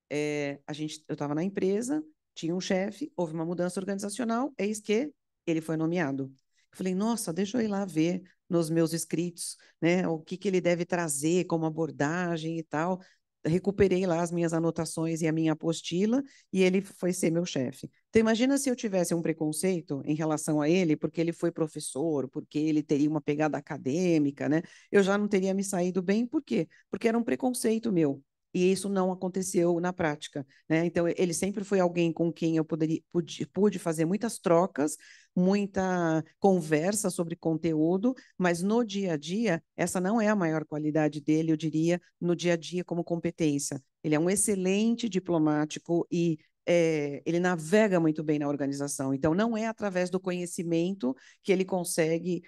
Eu estava na empresa, tinha um chefe, houve uma mudança organizacional, eis que ele foi nomeado. Eu falei, nossa, deixa eu ir lá ver nos meus escritos, né, o que ele deve trazer como abordagem e tal. Recuperei lá as minhas anotações e a minha apostila, e ele foi ser meu chefe. Então, imagina se eu tivesse um preconceito em relação a ele, porque ele foi professor, porque ele teria uma pegada acadêmica, né? Eu já não teria me saído bem, por quê? Porque era um preconceito meu e isso não aconteceu na prática, né? Então, ele sempre foi alguém com quem eu pude fazer muitas trocas, muita conversa sobre conteúdo, mas no dia a dia, essa não é a maior qualidade dele, eu diria, no dia a dia como competência. Ele é um excelente diplomático e ele navega muito bem na organização. Então, não é através do conhecimento que ele consegue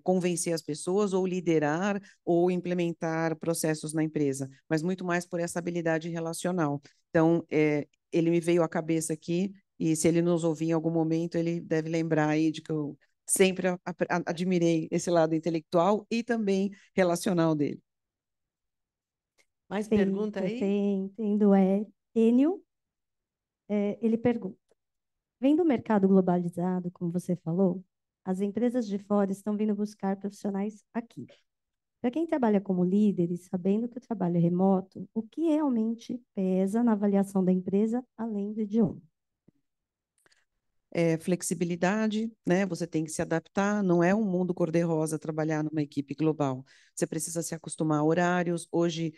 convencer as pessoas ou liderar ou implementar processos na empresa, mas muito mais por essa habilidade relacional. Então, ele me veio à cabeça aqui, e se ele nos ouvir em algum momento, ele deve lembrar aí de que eu sempre admirei esse lado intelectual e também relacional dele. Mais pergunta aí? Tem do Enio. Ele pergunta: vendo o mercado globalizado, como você falou, as empresas de fora estão vindo buscar profissionais aqui. Para quem trabalha como líder e sabendo que o trabalho é remoto, o que realmente pesa na avaliação da empresa, além do idioma? Flexibilidade, né? Você tem que se adaptar, não é um mundo cor-de-rosa trabalhar numa equipe global. Você precisa se acostumar a horários. Hoje,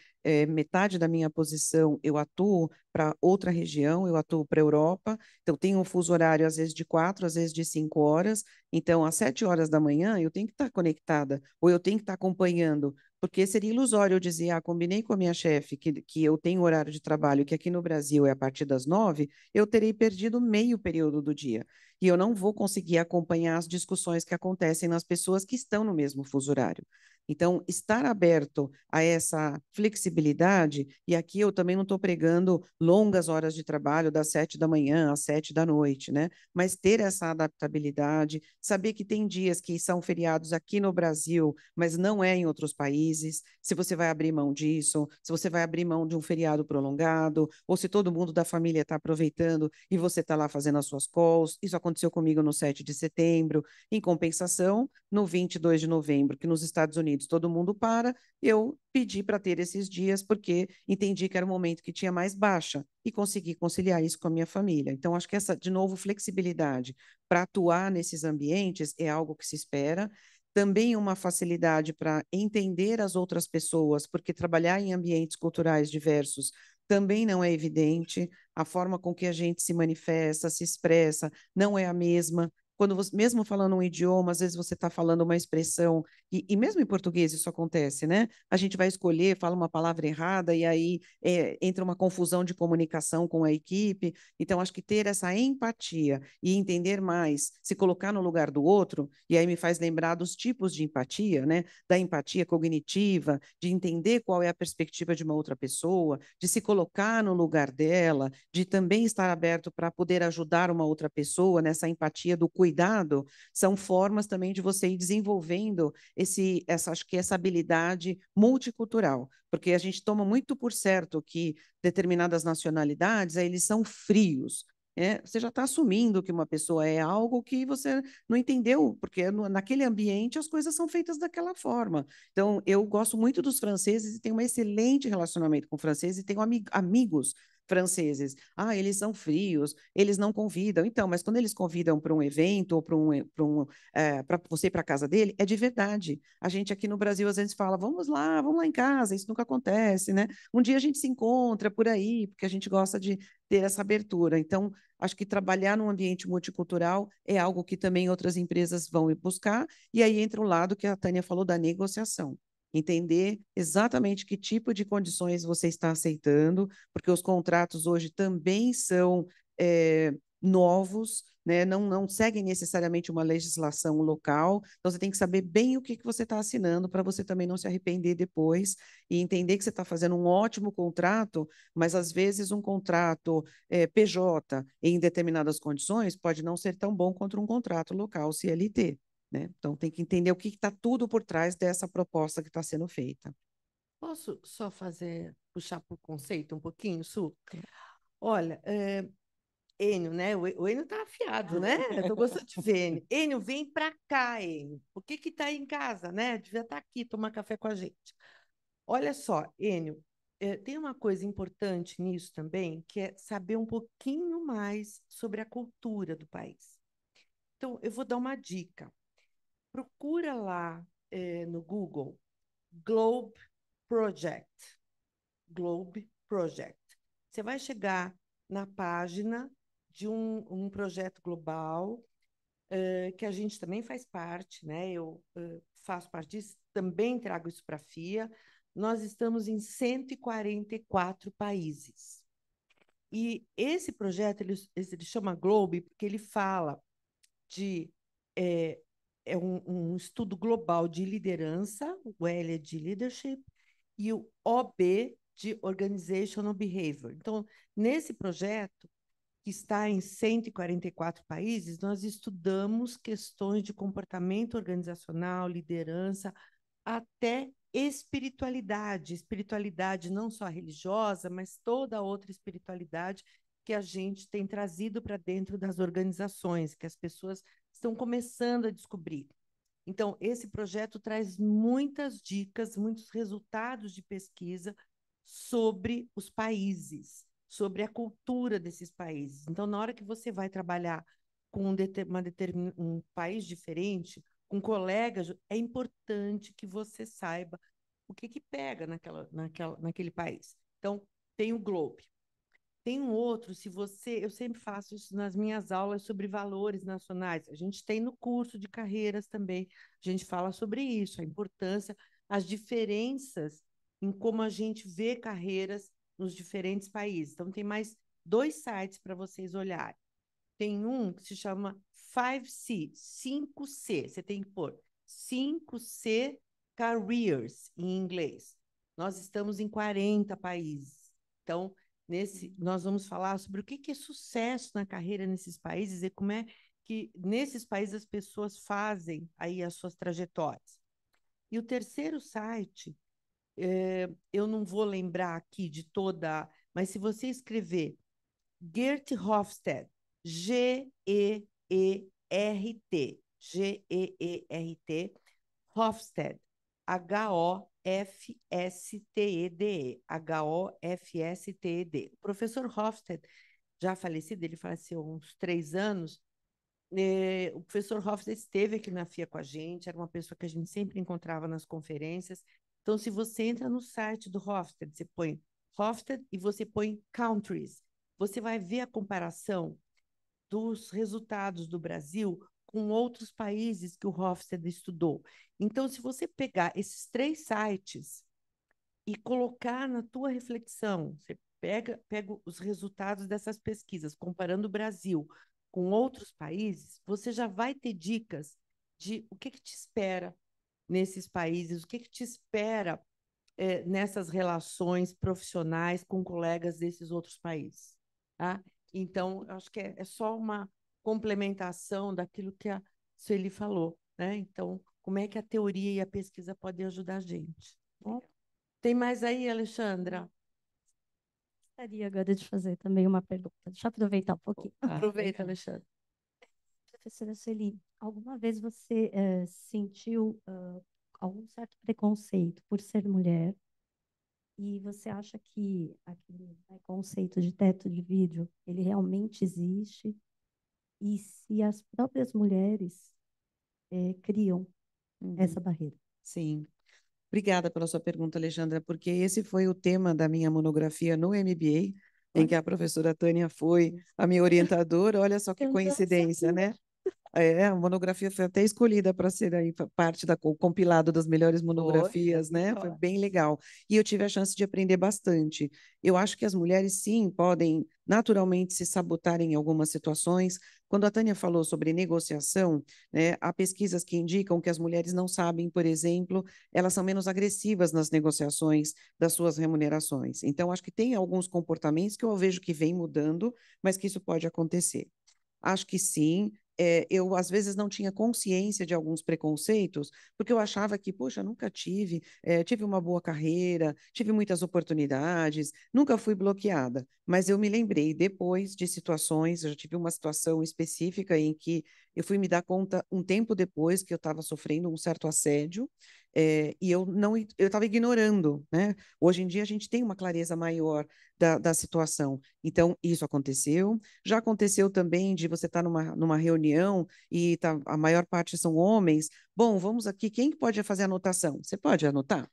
metade da minha posição eu atuo para outra região, eu atuo para a Europa, então tenho um fuso horário às vezes de 4, às vezes de 5 horas. Então, às 7 horas da manhã, eu tenho que estar conectada, ou eu tenho que estar acompanhando, porque seria ilusório eu dizer, combinei com a minha chefe que eu tenho horário de trabalho, que aqui no Brasil é a partir das 9, eu terei perdido meio período do dia. E eu não vou conseguir acompanhar as discussões que acontecem nas pessoas que estão no mesmo fuso horário. Então, estar aberto a essa flexibilidade, e aqui eu também não estou pregando longas horas de trabalho das 7 da manhã às 7 da noite, né? Mas ter essa adaptabilidade, saber que tem dias que são feriados aqui no Brasil, mas não é em outros países, se você vai abrir mão disso, se você vai abrir mão de um feriado prolongado, ou se todo mundo da família está aproveitando e você está lá fazendo as suas calls, isso aconteceu comigo no 7 de setembro. Em compensação, no 22 de novembro, que nos Estados Unidos todo mundo para, eu pedi para ter esses dias porque entendi que era o momento que tinha mais baixa e consegui conciliar isso com a minha família. Então, acho que essa, de novo, flexibilidade para atuar nesses ambientes é algo que se espera. Também uma facilidade para entender as outras pessoas, porque trabalhar em ambientes culturais diversos também não é evidente. A forma com que a gente se manifesta, se expressa, não é a mesma. Quando você, mesmo falando um idioma, às vezes você está falando uma expressão, e mesmo em português isso acontece, né? A gente vai escolher, fala uma palavra errada, e aí entra uma confusão de comunicação com a equipe. Então, acho que ter essa empatia e entender mais, se colocar no lugar do outro, e aí me faz lembrar dos tipos de empatia, né? Da empatia cognitiva, de entender qual é a perspectiva de uma outra pessoa, de se colocar no lugar dela, de também estar aberto para poder ajudar uma outra pessoa nessa empatia do cuidado, são formas também de você ir desenvolvendo acho que essa habilidade multicultural, porque a gente toma muito por certo que determinadas nacionalidades, eles são frios. Você já está assumindo que uma pessoa é algo que você não entendeu, porque naquele ambiente as coisas são feitas daquela forma. Então, eu gosto muito dos franceses e tenho um excelente relacionamento com franceses e tenho amigos franceses. Ah, eles são frios, eles não convidam. Então, mas quando eles convidam para um evento ou para você ir para a casa dele, é de verdade. A gente aqui no Brasil às vezes fala, vamos lá em casa, isso nunca acontece, né? Um dia a gente se encontra por aí, porque a gente gosta de ter essa abertura. Então, acho que trabalhar num ambiente multicultural é algo que também outras empresas vão buscar, e aí entra o lado que a Tânia falou da negociação. Entender exatamente que tipo de condições você está aceitando, porque os contratos hoje também são novos, né? Não seguem necessariamente uma legislação local, então você tem que saber bem o que você está assinando para você também não se arrepender depois e entender que você está fazendo um ótimo contrato, mas às vezes um contrato PJ em determinadas condições pode não ser tão bom quanto um contrato local CLT. Né? Então, tem que entender o que está tudo por trás dessa proposta que está sendo feita. Posso só puxar para o conceito um pouquinho, Su? Olha, Enio, né? O Enio tá afiado, né? Eu tô gostando de ver, Enio. Enio, vem para cá, Enio. Por que que tá aí em casa, né? Devia estar aqui, tomar café com a gente. Olha só, Enio, tem uma coisa importante nisso também, que é saber um pouquinho mais sobre a cultura do país. Então, eu vou dar uma dica. Procura lá, no Google Globe Project. Globe Project. Você vai chegar na página de um projeto global, que a gente também faz parte, né? Eu faço parte disso, também trago isso para a FIA. Nós estamos em 144 países. E esse projeto, ele chama Globe porque ele fala de é, um estudo global de liderança, o L é de leadership, e o OB de organizational behavior. Então, nesse projeto, que está em 144 países, nós estudamos questões de comportamento organizacional, liderança, até espiritualidade não só religiosa, mas toda a outra espiritualidade que a gente tem trazido para dentro das organizações, que as pessoas estão começando a descobrir. Então, esse projeto traz muitas dicas, muitos resultados de pesquisa sobre os países, sobre a cultura desses países. Então, na hora que você vai trabalhar com um país diferente, com colegas, é importante que você saiba o que que pega naquele país. Então, tem o Globe. Tem um outro, eu sempre faço isso nas minhas aulas sobre valores nacionais. A gente tem no curso de carreiras também. A gente fala sobre isso, a importância, as diferenças em como a gente vê carreiras nos diferentes países. Então, tem mais 2 sites para vocês olharem. Tem um que se chama 5C, 5C. Você tem que pôr 5C Careers em inglês. Nós estamos em 40 países. Então, nós vamos falar sobre o que é sucesso na carreira nesses países e como é que nesses países as pessoas fazem aí as suas trajetórias. E o terceiro site, eu não vou lembrar aqui de mas se você escrever Geert Hofstede, Geert G-E-E-R-T, Hofstede, Hofstede, Hofstede. O professor Hofstede, já falecido, ele faleceu há uns 3 anos. O professor Hofstede esteve aqui na FIA com a gente, era uma pessoa que a gente sempre encontrava nas conferências. Então, se você entra no site do Hofstede, você põe Hofstede e você põe countries, você vai ver a comparação dos resultados do Brasil com outros países que o Hofstede estudou. Então, se você pegar esses 3 sites e colocar na tua reflexão, você pega os resultados dessas pesquisas, comparando o Brasil com outros países, você já vai ter dicas de o que te espera nesses países, o que te espera nessas relações profissionais com colegas desses outros países. Tá? Então, eu acho que é só uma complementação daquilo que a Sueli falou. Né? Então, como é que a teoria e a pesquisa podem ajudar a gente? Bom, tem mais aí, Alexandra? Gostaria agora de fazer também uma pergunta. Deixa eu aproveitar um pouquinho. Aproveita, Alexandra. Professora Sueli, alguma vez você sentiu algum certo preconceito por ser mulher? E você acha que aquele, né, conceito de teto de vidro, ele realmente existe? E se as próprias mulheres criam essa barreira? Sim. Obrigada pela sua pergunta, Alexandra, porque esse foi o tema da minha monografia no MBA, em que a professora Tânia foi a minha orientadora. Olha só que coincidência, né? A monografia foi até escolhida para ser aí parte do compilado das melhores monografias, né? Foi bem legal. E eu tive a chance de aprender bastante. Eu acho que as mulheres, sim, podem naturalmente se sabotarem em algumas situações. Quando a Tânia falou sobre negociação, né, há pesquisas que indicam que as mulheres não sabem, por exemplo, elas são menos agressivas nas negociações das suas remunerações. Então, acho que tem alguns comportamentos que eu vejo que vem mudando, mas que isso pode acontecer. Acho que sim. Eu, às vezes, não tinha consciência de alguns preconceitos, porque eu achava que, poxa, nunca tive uma boa carreira, tive muitas oportunidades, nunca fui bloqueada. Mas eu me lembrei depois de situações, eu já tive uma situação específica em que eu fui me dar conta um tempo depois que eu estava sofrendo um certo assédio, e eu estava ignorando, né? Hoje em dia a gente tem uma clareza maior da situação. Então, isso aconteceu. Já aconteceu também de você estar numa reunião e a maior parte são homens. Bom, vamos aqui, quem pode fazer a anotação? Você pode anotar?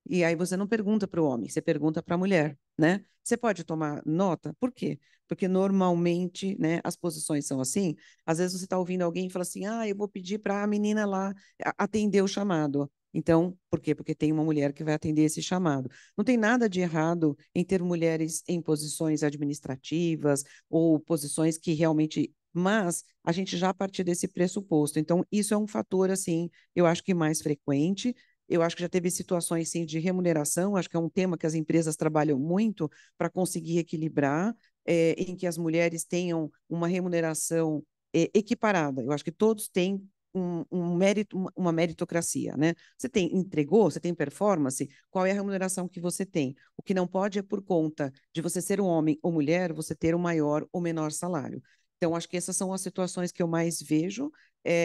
E aí você não pergunta para o homem, você pergunta para a mulher, né? Você pode tomar nota? Por quê? Porque normalmente, né, as posições são assim. Às vezes você está ouvindo alguém e fala assim, eu vou pedir para a menina lá atender o chamado. Então, por quê? Porque tem uma mulher que vai atender esse chamado. Não tem nada de errado em ter mulheres em posições administrativas ou posições que realmente. Mas a gente já partir desse pressuposto. Então, isso é um fator, assim, eu acho que mais frequente. Eu acho que já teve situações, sim, de remuneração, acho que é um tema que as empresas trabalham muito para conseguir equilibrar, em que as mulheres tenham uma remuneração equiparada. Eu acho que todos têm um mérito, uma meritocracia, né? Você entregou, você tem performance, qual é a remuneração que você tem? O que não pode é por conta de você ser um homem ou mulher, você ter um maior ou menor salário. Então, acho que essas são as situações que eu mais vejo,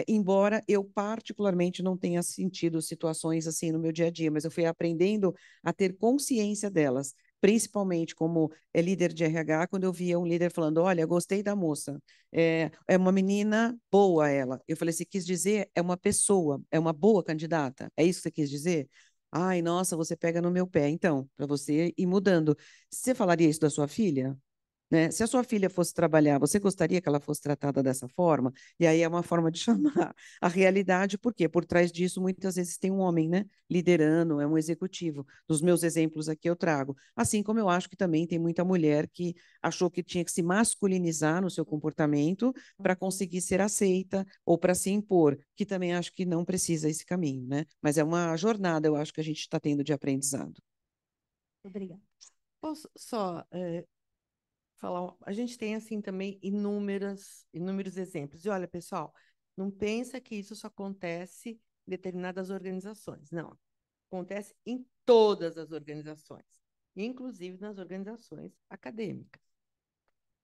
embora eu particularmente não tenha sentido situações assim no meu dia a dia, mas eu fui aprendendo a ter consciência delas, principalmente como líder de RH, quando eu via um líder falando, olha, gostei da moça, é uma menina boa ela. Eu falei, você quis dizer, é uma pessoa, é uma boa candidata, é isso que você quis dizer? Ai, nossa, você pega no meu pé. Então, para você ir mudando. Você falaria isso da sua filha? Né? Se a sua filha fosse trabalhar, você gostaria que ela fosse tratada dessa forma? E aí é uma forma de chamar a realidade, por quê? Por trás disso, muitas vezes tem um homem, né? Liderando, é um executivo. Nos meus exemplos aqui eu trago. Assim como eu acho que também tem muita mulher que achou que tinha que se masculinizar no seu comportamento para conseguir ser aceita ou para se impor, que também acho que não precisa esse caminho, né? Mas é uma jornada, eu acho que a gente está tendo de aprendizado. Obrigada. Posso só falar? A gente tem assim também inúmeros exemplos. E olha, pessoal, não pensa que isso só acontece em determinadas organizações. Não, acontece em todas as organizações, inclusive nas organizações acadêmicas.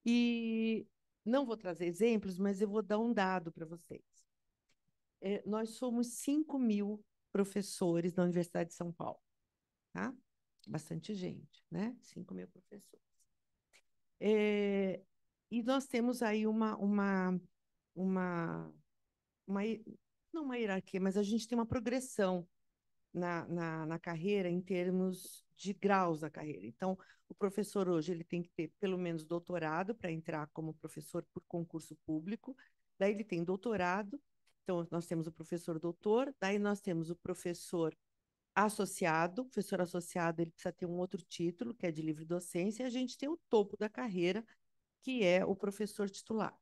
E Não vou trazer exemplos, mas eu vou dar um dado para vocês. Nós somos 5.000 professores da Universidade de São Paulo, tá? Bastante gente, né? 5.000 professores. E nós temos aí não uma hierarquia, mas a gente tem uma progressão na carreira em termos de graus da carreira. Então, o professor hoje ele tem que ter pelo menos doutorado para entrar como professor por concurso público, daí ele tem doutorado, então nós temos o professor doutor, daí nós temos o professor associado, o professor associado ele precisa ter um outro título, que é de livre docência, e a gente tem o topo da carreira, que é o professor titular.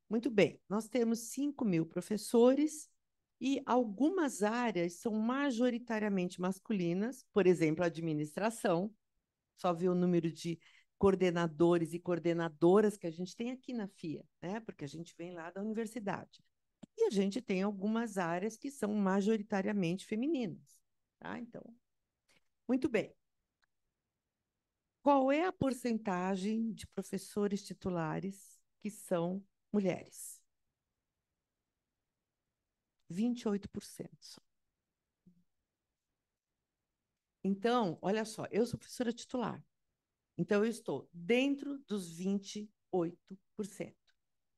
Muito bem, nós temos 5.000 professores e algumas áreas são majoritariamente masculinas, por exemplo, a administração, só vê o número de coordenadores e coordenadoras que a gente tem aqui na FIA, né? Porque a gente vem lá da universidade. E a gente tem algumas áreas que são majoritariamente femininas, tá? Então, muito bem. Qual é a porcentagem de professores titulares que são mulheres? 28%. Então, olha só, eu sou professora titular. Então, eu estou dentro dos 28%.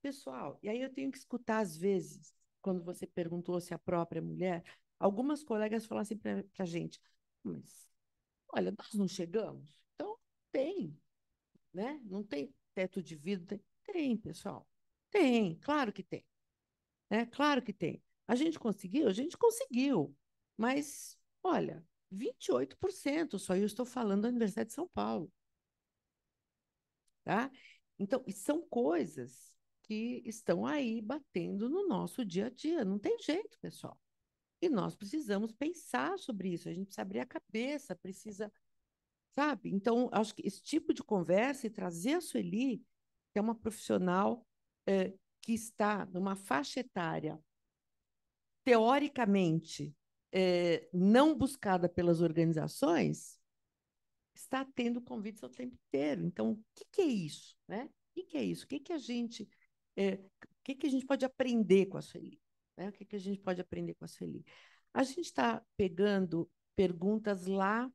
Pessoal, e aí eu tenho que escutar, às vezes, quando você perguntou se a própria mulher, algumas colegas falam assim para a gente, mas, olha, nós não chegamos? Então, tem, né? Não tem teto de vidro? Tem, pessoal. Tem, claro que tem. É claro que tem. A gente conseguiu? A gente conseguiu. Mas, olha, 28% só eu estou falando da Universidade de São Paulo. Tá? Então, e são coisas que estão aí batendo no nosso dia a dia. Não tem jeito, pessoal. E nós precisamos pensar sobre isso. A gente precisa abrir a cabeça, precisa, sabe? Então, acho que esse tipo de conversa e trazer a Sueli, que é uma profissional que está numa faixa etária teoricamente não buscada pelas organizações, está tendo convites o tempo inteiro. Então, o que é isso? Né? O que é isso? O que a gente, pode aprender com a Sueli? Né? O que a gente pode aprender com a Sueli? A gente está pegando perguntas lá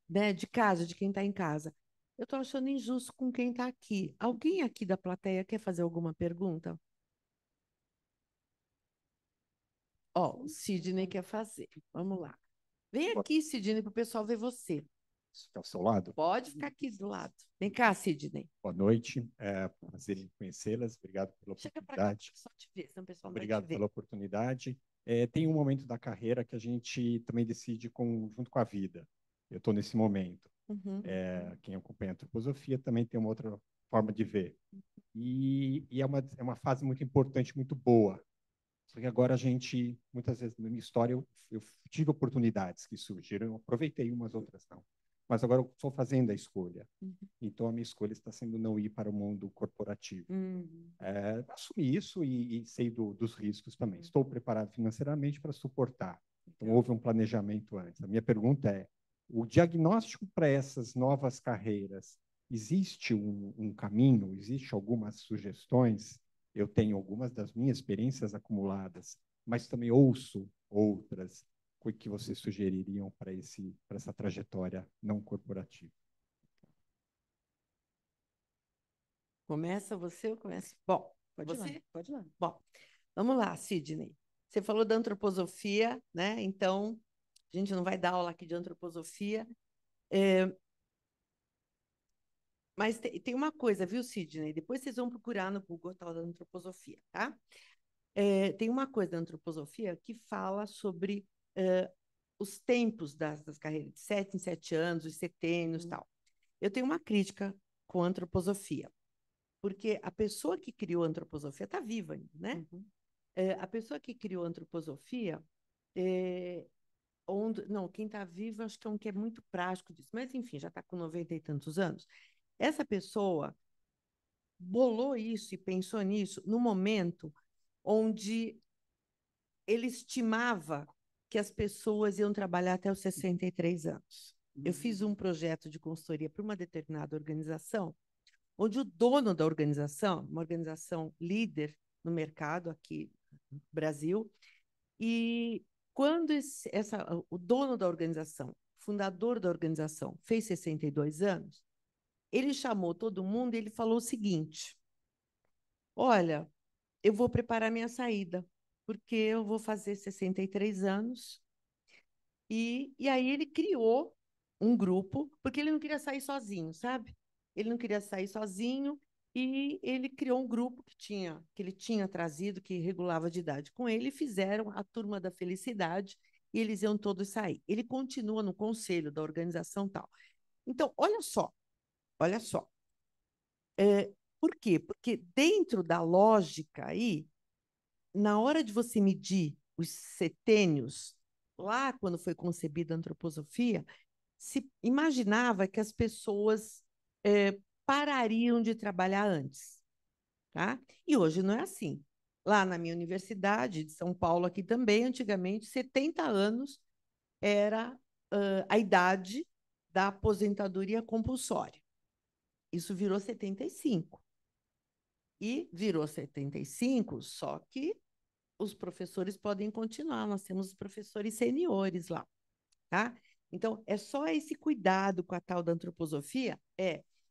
né, de casa, de quem está em casa. Eu estou achando injusto com quem está aqui. Alguém aqui da plateia quer fazer alguma pergunta? Ó, o Sidney quer fazer. Vamos lá. Vem aqui, Sidney, para o pessoal ver você. Fica ao seu lado. Pode ficar aqui do lado. Vem cá, Sidney. Boa noite. É um prazer em conhecê-las. Obrigado pela Chega para cá, oportunidade. só te ver, senão o pessoal não vai Obrigado te ver. pela oportunidade. Tem um momento da carreira que a gente também decide junto com a vida. Eu estou nesse momento. Uhum. Quem acompanha a antroposofia também tem uma outra forma de ver. E é uma fase muito importante, muito boa. Só que agora a gente, muitas vezes na minha história, eu tive oportunidades que surgiram, eu aproveitei umas, outras não. Mas agora eu estou fazendo a escolha. Então a minha escolha está sendo não ir para o mundo corporativo. Assumi isso e sei dos riscos também. Estou preparado financeiramente para suportar. Então houve um planejamento antes. A minha pergunta é, o diagnóstico para essas novas carreiras, existe um caminho? Existe algumas sugestões? Eu tenho algumas das minhas experiências acumuladas, mas também ouço outras. O que vocês sugeririam para essa trajetória não corporativa? Começa você ou começa? Bom, Pode você? ir lá, pode ir lá. Bom, vamos lá, Sidney. Você falou da antroposofia, né? Então, a gente não vai dar aula aqui de antroposofia. Mas tem uma coisa, viu, Sidney? Depois vocês vão procurar no Google tal da antroposofia, tá? Tem uma coisa da antroposofia que fala sobre os tempos das carreiras, de 7 em 7 anos, os setênios e tal. Eu tenho uma crítica com a antroposofia, porque a pessoa que criou a antroposofia está viva ainda, né? A pessoa que criou a antroposofia, quem está vivo, acho que é um que é muito prático disso, mas enfim, já está com 90 e tantos anos. Essa pessoa bolou isso e pensou nisso no momento onde ele estimava que as pessoas iam trabalhar até os 63 anos. Eu fiz um projeto de consultoria para uma determinada organização, onde o dono da organização, uma organização líder no mercado aqui no Brasil, e quando o dono da organização, fundador da organização, fez 62 anos, ele chamou todo mundo e ele falou o seguinte: olha, eu vou preparar minha saída, porque eu vou fazer 63 anos. E aí ele criou um grupo, porque ele não queria sair sozinho, sabe? Ele não queria sair sozinho e ele criou um grupo que ele tinha trazido, que regulava de idade com ele, e fizeram a Turma da Felicidade, e eles iam todos sair. Ele continua no conselho da organização tal. Então, olha só. Por quê? Porque dentro da lógica aí, na hora de você medir os setênios, lá quando foi concebida a antroposofia, se imaginava que as pessoas parariam de trabalhar antes, tá? E hoje não é assim. Lá na minha universidade de São Paulo, aqui também, antigamente, 70 anos era a idade da aposentadoria compulsória. Isso virou 75. E virou 75, só que os professores podem continuar, nós temos os professores seniores lá, tá? Então, é só esse cuidado com a tal da antroposofia,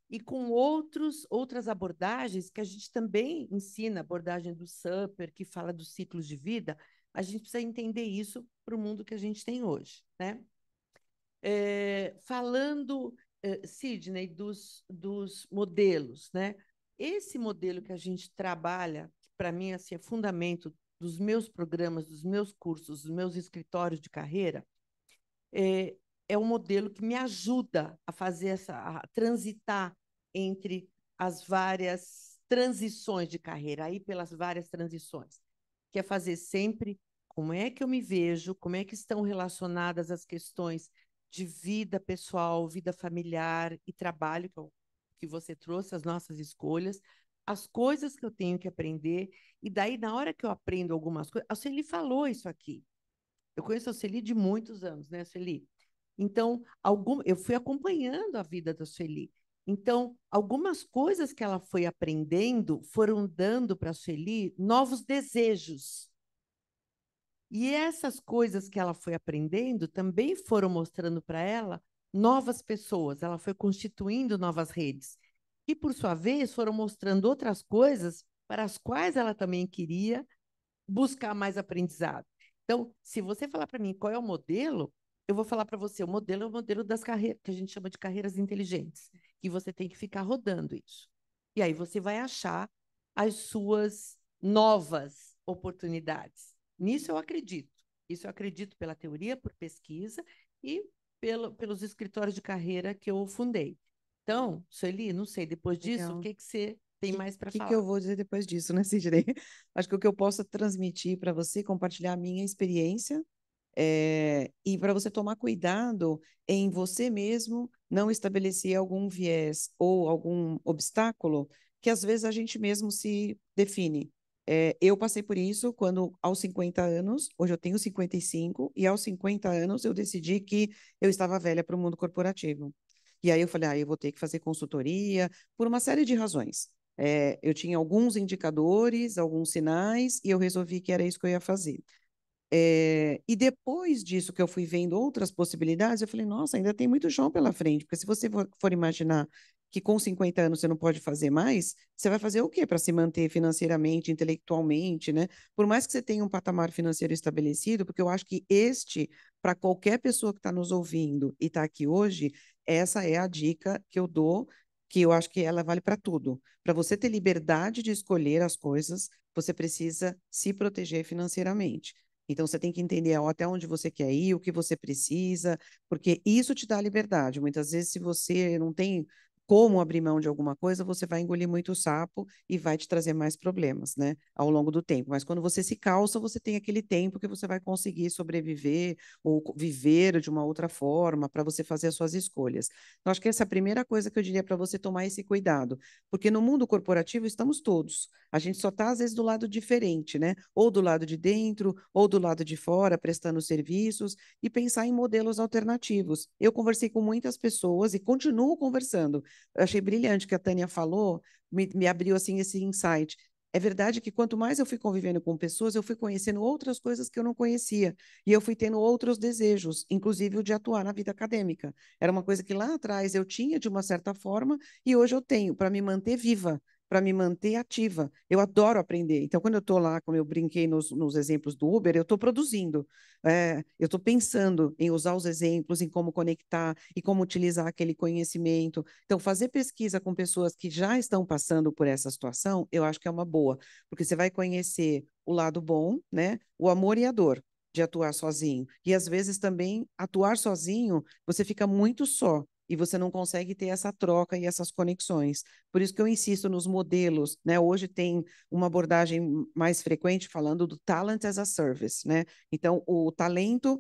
e com outras abordagens que a gente também ensina, a abordagem do Supper, que fala dos ciclos de vida, a gente precisa entender isso para o mundo que a gente tem hoje, né? Falando, Sidney, dos modelos, né? Esse modelo que a gente trabalha, que para mim assim, é fundamento dos meus programas, dos meus cursos, dos meus escritórios de carreira, é um modelo que me ajuda a fazer a transitar entre as várias transições de carreira, aí pelas várias transições, que é fazer sempre como é que eu me vejo, como é que estão relacionadas as questões de vida pessoal, vida familiar e trabalho, que você trouxe, as nossas escolhas, as coisas que eu tenho que aprender, e daí, na hora que eu aprendo algumas coisas, a Sueli falou isso aqui. Eu conheço a Sueli de muitos anos, né, Sueli? Então, eu fui acompanhando a vida da Sueli. Então, algumas coisas que ela foi aprendendo foram dando para a Sueli novos desejos. E essas coisas que ela foi aprendendo também foram mostrando para ela novas pessoas, ela foi constituindo novas redes. E, por sua vez, foram mostrando outras coisas para as quais ela também queria buscar mais aprendizado. Então, se você falar para mim qual é o modelo, eu vou falar para você, o modelo é o modelo das carreiras, que a gente chama de carreiras inteligentes, que você tem que ficar rodando isso. E aí você vai achar as suas novas oportunidades. Nisso eu acredito. Isso eu acredito pela teoria, por pesquisa e pelos escritórios de carreira que eu fundei. Então, Sueli, não sei, depois disso, Legal. o que você tem mais para falar? O que eu vou dizer depois disso, né, Sidney? Acho que o que eu posso transmitir para você, compartilhar a minha experiência, e para você tomar cuidado em você mesmo não estabelecer algum viés ou algum obstáculo que às vezes a gente mesmo se define. Eu passei por isso quando, aos 50 anos, hoje eu tenho 55, e aos 50 anos eu decidi que eu estava velha para o mundo corporativo. E aí eu falei, eu vou ter que fazer consultoria, por uma série de razões. Eu tinha alguns indicadores, alguns sinais, e eu resolvi que era isso que eu ia fazer. E depois disso que eu fui vendo outras possibilidades, eu falei, nossa, ainda tem muito chão pela frente, porque se você for imaginar que com 50 anos você não pode fazer mais, você vai fazer o quê para se manter financeiramente, intelectualmente, né? Por mais que você tenha um patamar financeiro estabelecido, porque eu acho que para qualquer pessoa que está nos ouvindo e está aqui hoje, essa é a dica que eu dou, que eu acho que ela vale para tudo. Para você ter liberdade de escolher as coisas, você precisa se proteger financeiramente. Então, você tem que entender até onde você quer ir, o que você precisa, porque isso te dá liberdade. Muitas vezes, se você não tem como abrir mão de alguma coisa, você vai engolir muito sapo e vai te trazer mais problemas, né, ao longo do tempo. Mas quando você se calça, você tem aquele tempo que você vai conseguir sobreviver ou viver de uma outra forma para você fazer as suas escolhas. Então, acho que essa é a primeira coisa que eu diria para você tomar esse cuidado, porque no mundo corporativo estamos todos. A gente só está, às vezes, do lado diferente, né? Ou do lado de dentro, ou do lado de fora, prestando serviços, e pensar em modelos alternativos. Eu conversei com muitas pessoas e continuo conversando eu achei brilhante o que a Tânia falou, me abriu assim esse insight. É verdade que quanto mais eu fui convivendo com pessoas, eu fui conhecendo outras coisas que eu não conhecia. E eu fui tendo outros desejos, inclusive o de atuar na vida acadêmica. Era uma coisa que lá atrás eu tinha de uma certa forma e hoje eu tenho para me manter viva, para me manter ativa. Eu adoro aprender. Então, quando eu estou lá, como eu brinquei nos exemplos do Uber, eu estou produzindo. Eu estou pensando em usar os exemplos, em como conectar e como utilizar aquele conhecimento. Então, fazer pesquisa com pessoas que já estão passando por essa situação, eu acho que é uma boa, porque você vai conhecer o lado bom, né? O amor e a dor de atuar sozinho. E às vezes também atuar sozinho, você fica muito só e você não consegue ter essa troca e essas conexões. Por isso que eu insisto nos modelos, né? Hoje tem uma abordagem mais frequente falando do talent as a service, né? Então, o talento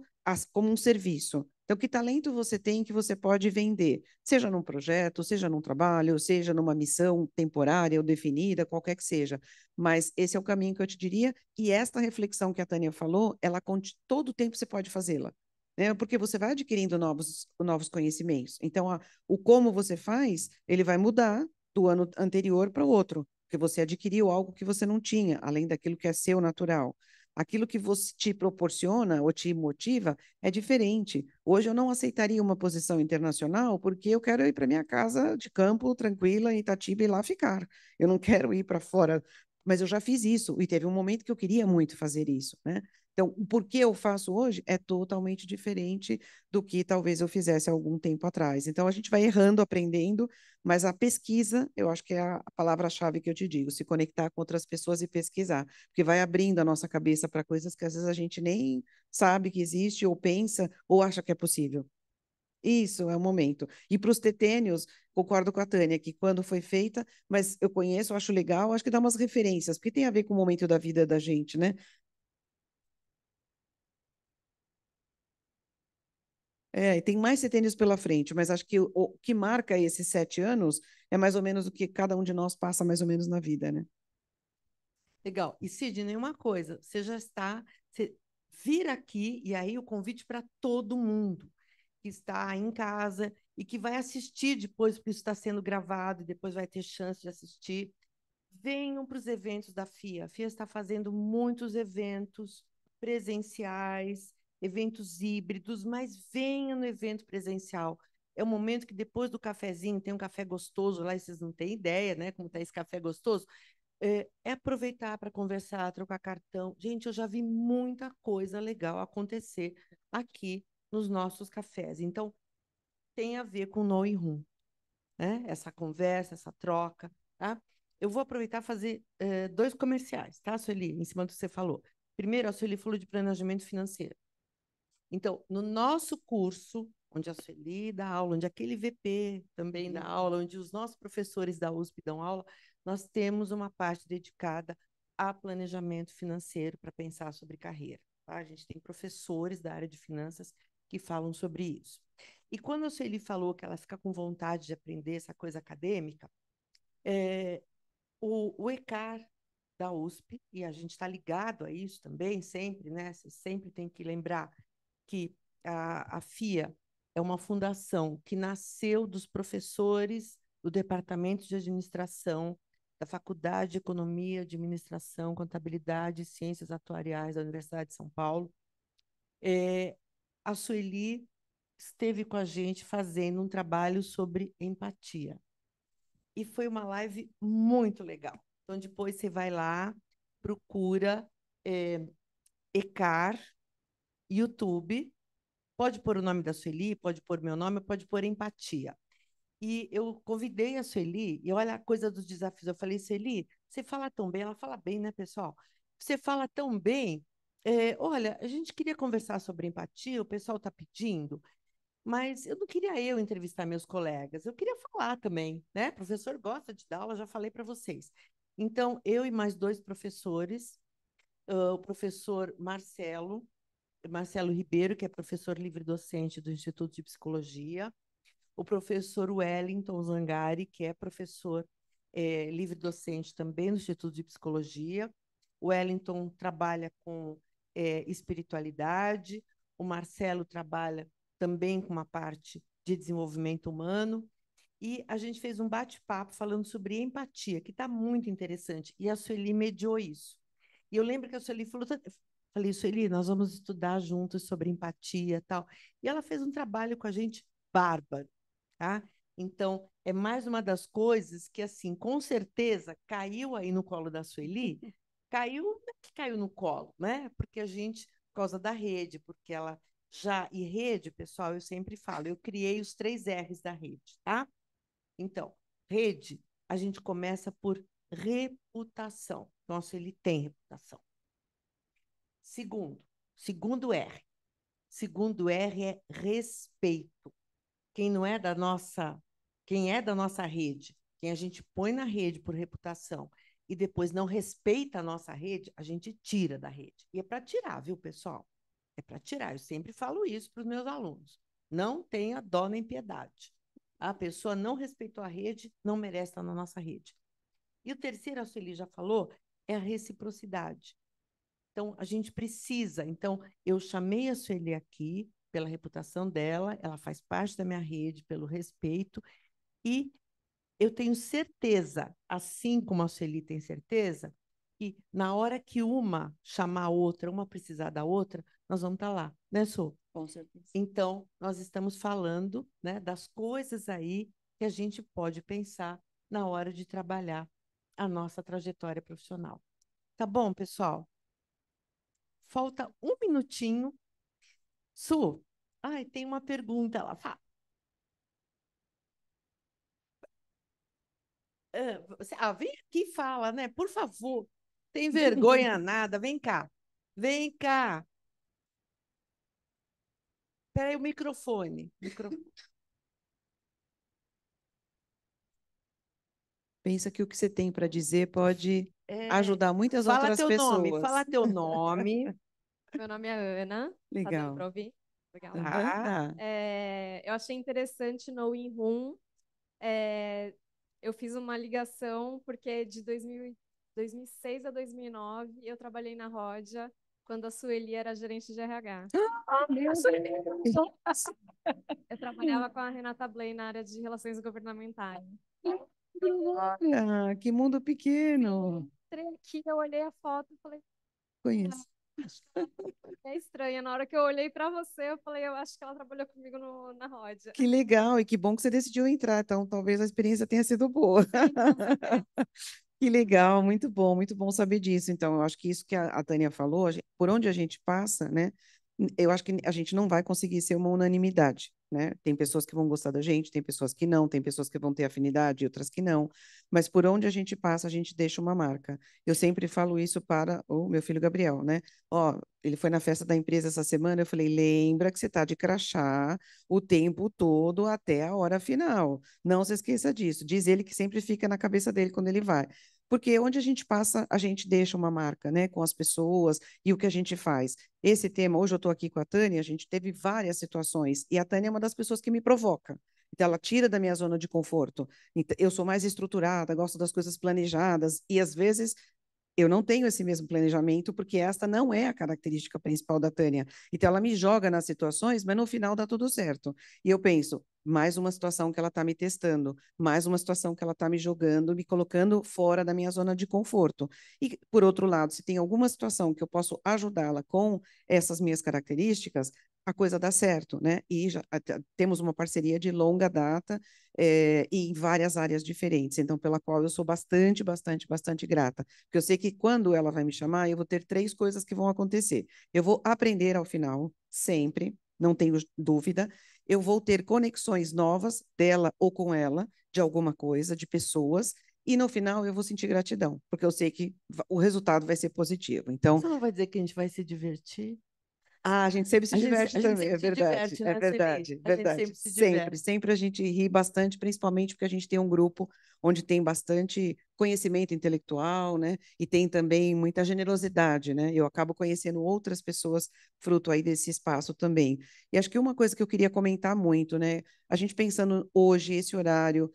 como um serviço. Então, que talento você tem que você pode vender? Seja num projeto, seja num trabalho, seja numa missão temporária ou definida, qualquer que seja. Mas esse é o caminho que eu te diria. E esta reflexão que a Tânia falou, ela todo o tempo você pode fazê-la, né? Porque você vai adquirindo novos conhecimentos. Então, o como você faz, ele vai mudar do ano anterior para o outro, porque você adquiriu algo que você não tinha, além daquilo que é seu natural. Aquilo que você te proporciona ou te motiva é diferente. Hoje eu não aceitaria uma posição internacional porque eu quero ir para minha casa de campo, tranquila, em Itatiba e lá ficar. Eu não quero ir para fora, mas eu já fiz isso e teve um momento que eu queria muito fazer isso, né? Então, o porquê eu faço hoje é totalmente diferente do que talvez eu fizesse algum tempo atrás. Então, a gente vai errando, aprendendo, mas a pesquisa, eu acho que é a palavra-chave que eu te digo, se conectar com outras pessoas e pesquisar, porque vai abrindo a nossa cabeça para coisas que às vezes a gente nem sabe que existe, ou pensa, ou acha que é possível. Isso é o momento. E para os tetênios, concordo com a Tânia, que quando foi feita, mas eu conheço, acho legal, acho que dá umas referências, porque tem a ver com o momento da vida da gente, né? É, e tem mais setênios pela frente, mas acho que o que marca esses 7 anos é mais ou menos o que cada um de nós passa mais ou menos na vida, né? Legal. E Sidney, uma coisa, você vir aqui, e aí o convite para todo mundo que está em casa e que vai assistir depois, porque isso está sendo gravado e depois vai ter chance de assistir. Venham para os eventos da FIA. A FIA está fazendo muitos eventos presenciais, eventos híbridos, mas venham no evento presencial. É o momento que depois do cafezinho, tem um café gostoso lá, e vocês não têm ideia, né, como está esse café gostoso. É aproveitar para conversar, trocar cartão. Gente, eu já vi muita coisa legal acontecer aqui nos nossos cafés. Então, tem a ver com Know Room, né? Essa conversa, essa troca, tá? Eu vou aproveitar e fazer dois comerciais, tá, Sueli? Em cima do que você falou. Primeiro, a Sueli falou de planejamento financeiro. Então, no nosso curso, onde a Sueli dá aula, onde aquele VP também dá aula, onde os nossos professores da USP dão aula, nós temos uma parte dedicada a planejamento financeiro para pensar sobre carreira. Tá? A gente tem professores da área de finanças que falam sobre isso. E quando a Sueli falou que ela fica com vontade de aprender essa coisa acadêmica, o ECAR da USP, e a gente está ligado a isso também, sempre, né? Você sempre tem que lembrar que a FIA é uma fundação que nasceu dos professores do Departamento de Administração da Faculdade de Economia, Administração, Contabilidade e Ciências Atuariais da Universidade de São Paulo. A Sueli esteve com a gente fazendo um trabalho sobre empatia. E foi uma live muito legal. Então, depois você vai lá, procura ECAR, YouTube, pode pôr o nome da Sueli, pode pôr meu nome, pode pôr empatia. E eu convidei a Sueli, e olha a coisa dos desafios. Eu falei, Sueli, você fala tão bem, ela fala bem, né, pessoal? Você fala tão bem. Olha, a gente queria conversar sobre empatia, o pessoal está pedindo, mas eu não queria eu entrevistar meus colegas, eu queria falar também, né? O professor gosta de dar aula, já falei para vocês. Então, eu e mais dois professores, o professor Marcelo Ribeiro, que é professor livre-docente do Instituto de Psicologia, o professor Wellington Zangari, que é professor livre-docente também do Instituto de Psicologia. O Wellington trabalha com espiritualidade, o Marcelo trabalha também com uma parte de desenvolvimento humano, e a gente fez um bate-papo falando sobre empatia, que está muito interessante, e a Sueli mediou isso. E eu lembro que a Sueli falou, falei, Sueli, nós vamos estudar juntos sobre empatia e tal, e ela fez um trabalho com a gente bárbaro, tá? Então, é mais uma das coisas que, assim, com certeza, caiu aí no colo da Sueli, caiu, não é que caiu no colo, né? Porque a gente, por causa da rede, porque ela já, e rede, pessoal, eu sempre falo, eu criei os 3 R's da rede, tá? Então, rede, a gente começa por reputação. Nossa, ele tem reputação. Segundo R. Segundo R é respeito. Quem não é da nossa, quem é da nossa rede, quem a gente põe na rede por reputação e depois não respeita a nossa rede, a gente tira da rede. E é para tirar, viu, pessoal? É para tirar. Eu sempre falo isso para os meus alunos. Não tenha dó nem piedade. A pessoa não respeitou a rede, não merece estar na nossa rede. E o terceiro, a Sueli já falou, é a reciprocidade. Então, a gente precisa. Então, eu chamei a Sueli aqui pela reputação dela, ela faz parte da minha rede, pelo respeito, e eu tenho certeza, assim como a Sueli tem certeza, que na hora que uma chamar a outra, uma precisar da outra, nós vamos estar lá, né, Su? Com certeza. Então, nós estamos falando, né, das coisas aí que a gente pode pensar na hora de trabalhar a nossa trajetória profissional. Tá bom, pessoal? Falta um minutinho. Su, ai, tem uma pergunta lá. Vem aqui e fala, né? Por favor. Tem vergonha nada. Vem cá. Vem cá. Peraí, o microfone. Pensa que o que você tem para dizer pode ajudar muitas Fala outras teu nome, pessoas. fala teu nome. Meu nome é Ana. Tá dando Legal. para ouvir? Legal. Tá. Eu achei interessante no InRoom. Eu fiz uma ligação porque de 2006 a 2009 eu trabalhei na Rodia quando a Sueli era gerente de RH. Eu trabalhava com a Renata Blay na área de relações governamentais. Olha, que mundo pequeno. Entrei aqui, eu olhei a foto e falei, Conheço. é estranha. Na hora que eu olhei para você, eu falei, eu acho que ela trabalhou comigo na Rodia. Que legal, e que bom que você decidiu entrar. Então, talvez a experiência tenha sido boa. Que legal, muito bom saber disso. Então, eu acho que isso que a Tânia falou, por onde a gente passa, né? Eu acho que a gente não vai conseguir ser uma unanimidade, né? Tem pessoas que vão gostar da gente, tem pessoas que não, tem pessoas que vão ter afinidade, outras que não. Mas por onde a gente passa, a gente deixa uma marca. Eu sempre falo isso para o meu filho Gabriel, né? Ó, ele foi na festa da empresa essa semana, eu falei, lembra que você está de crachá o tempo todo até a hora final. Não se esqueça disso. Diz ele que sempre fica na cabeça dele quando ele vai. Porque onde a gente passa, a gente deixa uma marca, né, com as pessoas e o que a gente faz. Esse tema, hoje eu estou aqui com a Tânia, a gente teve várias situações, e a Tânia é uma das pessoas que me provoca. Então, ela tira da minha zona de conforto. Então, eu sou mais estruturada, gosto das coisas planejadas, e às vezes eu não tenho esse mesmo planejamento, porque esta não é a característica principal da Tânia. Então, ela me joga nas situações, mas no final dá tudo certo. E eu penso, mais uma situação que ela está me testando, mais uma situação que ela está me jogando, me colocando fora da minha zona de conforto. E, por outro lado, se tem alguma situação que eu posso ajudá-la com essas minhas características, a coisa dá certo, né? E já temos uma parceria de longa data e em várias áreas diferentes, então pela qual eu sou bastante grata, porque eu sei que quando ela vai me chamar, eu vou ter 3 coisas que vão acontecer. Eu vou aprender ao final, sempre, não tenho dúvida. Eu vou ter conexões novas dela ou com ela, de alguma coisa, de pessoas, e no final eu vou sentir gratidão, porque eu sei que o resultado vai ser positivo. Então, Você não vai dizer que a gente vai se divertir? a gente sempre se diverte também, é verdade, diverte, é né, verdade, Sueli? A gente verdade. sempre se diverte. Sempre a gente ri bastante, principalmente porque a gente tem um grupo onde tem bastante conhecimento intelectual, né? E tem também muita generosidade, né? Eu acabo conhecendo outras pessoas fruto aí desse espaço também. E acho que uma coisa que eu queria comentar muito, né? A gente pensando hoje, esse horário,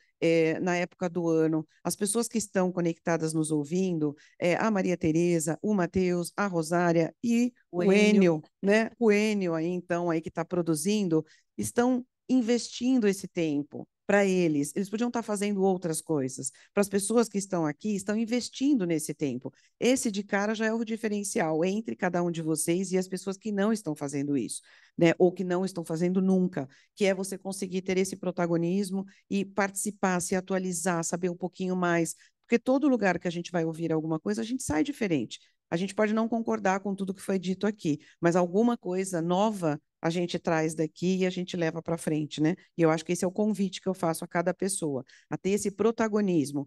na época do ano, as pessoas que estão conectadas nos ouvindo, a Maria Tereza, o Matheus, a Rosária e o Enio, né? O Enio aí, então, aí que está produzindo, estão investindo esse tempo para eles. Eles podiam estar fazendo outras coisas. Para as pessoas que estão aqui, estão investindo nesse tempo. Esse de cara já é o diferencial entre cada um de vocês e as pessoas que não estão fazendo isso, né? Ou que não estão fazendo nunca, que é você conseguir ter esse protagonismo e participar, se atualizar, saber um pouquinho mais. Porque todo lugar que a gente vai ouvir alguma coisa, a gente sai diferente. A gente pode não concordar com tudo que foi dito aqui, mas alguma coisa nova a gente traz daqui e a gente leva para frente, né? E eu acho que esse é o convite que eu faço a cada pessoa, a ter esse protagonismo.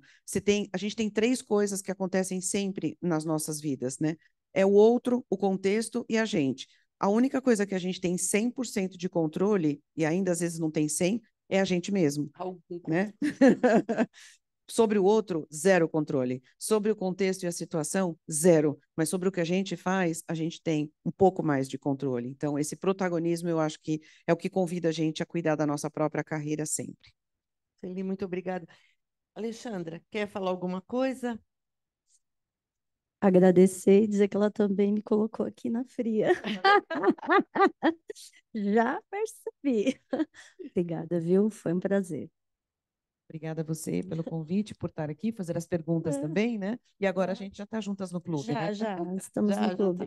A gente tem 3 coisas que acontecem sempre nas nossas vidas, né? É o outro, o contexto e a gente. A única coisa que a gente tem 100% de controle, e ainda às vezes não tem 100, é a gente mesmo, né? Sobre o outro, zero controle. Sobre o contexto e a situação, zero. Mas sobre o que a gente faz, a gente tem um pouco mais de controle. Então, esse protagonismo, eu acho que é o que convida a gente a cuidar da nossa própria carreira sempre. Sueli, muito obrigada. Alexandra, quer falar alguma coisa? Agradecer e dizer que ela também me colocou aqui na fria. Já percebi. Obrigada, viu? Foi um prazer. Obrigada a você pelo convite, por estar aqui, fazer as perguntas também, né? E agora a gente já está juntas no clube, né? Já, estamos no clube.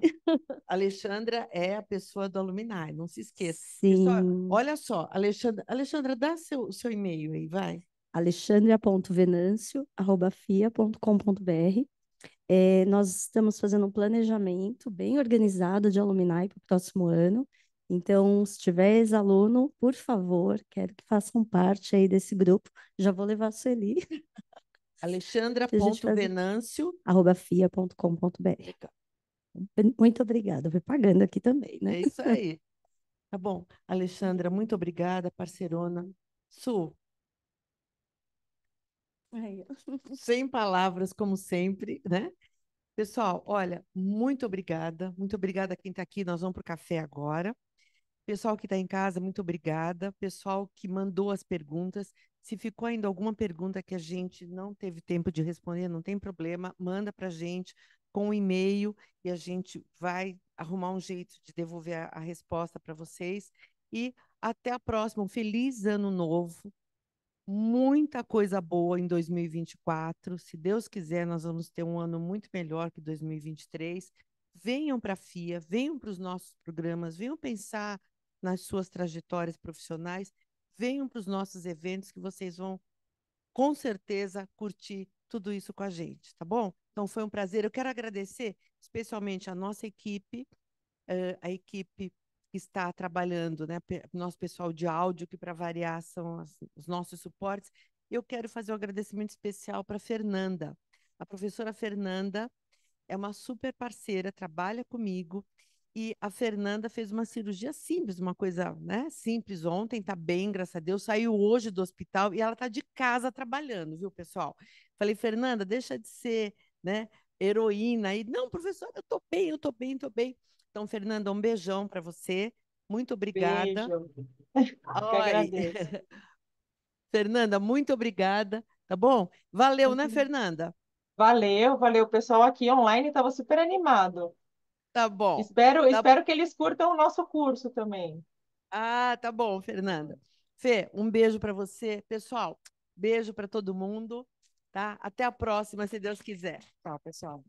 Alexandra é a pessoa do Alumni, não se esqueça. Sim. Pessoal, olha só, Alexandra, dá seu e-mail aí, vai. alexandria.venancio@fia.com.br. Nós estamos fazendo um planejamento bem organizado de alumni para o próximo ano. Então, se tiver ex-aluno, por favor, quero que façam parte aí desse grupo. Já vou levar a Sueli. Alexandra.venancio. @fia.com.br. Muito obrigada. Vou pagando aqui também, né? É isso aí. Tá bom. Alexandra, muito obrigada, parceirona. Su, sem palavras, como sempre, né? Pessoal, olha, muito obrigada. Muito obrigada a quem está aqui. Nós vamos para o café agora. Pessoal que está em casa, muito obrigada. Pessoal que mandou as perguntas. Se ficou ainda alguma pergunta que a gente não teve tempo de responder, não tem problema, manda para a gente com um e-mail e a gente vai arrumar um jeito de devolver a resposta para vocês. E até a próxima. Um feliz ano novo. Muita coisa boa em 2024. Se Deus quiser, nós vamos ter um ano muito melhor que 2023. Venham para a FIA, venham para os nossos programas, venham pensar nas suas trajetórias profissionais, venham para os nossos eventos que vocês vão, com certeza, curtir tudo isso com a gente, tá bom? Então, foi um prazer. Eu quero agradecer especialmente a nossa equipe, a equipe que está trabalhando, né? Nosso pessoal de áudio, que para variar são os nossos suportes. Eu quero fazer um agradecimento especial para a Fernanda. A professora Fernanda é uma super parceira, trabalha comigo. E a Fernanda fez uma cirurgia simples, uma coisa, né, simples ontem, tá bem, graças a Deus. Saiu hoje do hospital e ela tá de casa trabalhando, viu, pessoal? Falei, Fernanda, deixa de ser, né, heroína. E não, professora, eu tô bem, eu tô bem, eu tô bem. Então, Fernanda, um beijão para você. Muito obrigada. Beijo. Que Oi. agradeço. Fernanda, muito obrigada, tá bom? Valeu, né, Fernanda? Valeu, valeu. O pessoal aqui online estava super animado. Tá bom. Tá... Espero que eles curtam o nosso curso também. Ah, tá bom, Fernanda. Fê, um beijo para você. Pessoal, beijo para todo mundo, tá? Até a próxima, se Deus quiser. Tchau, pessoal.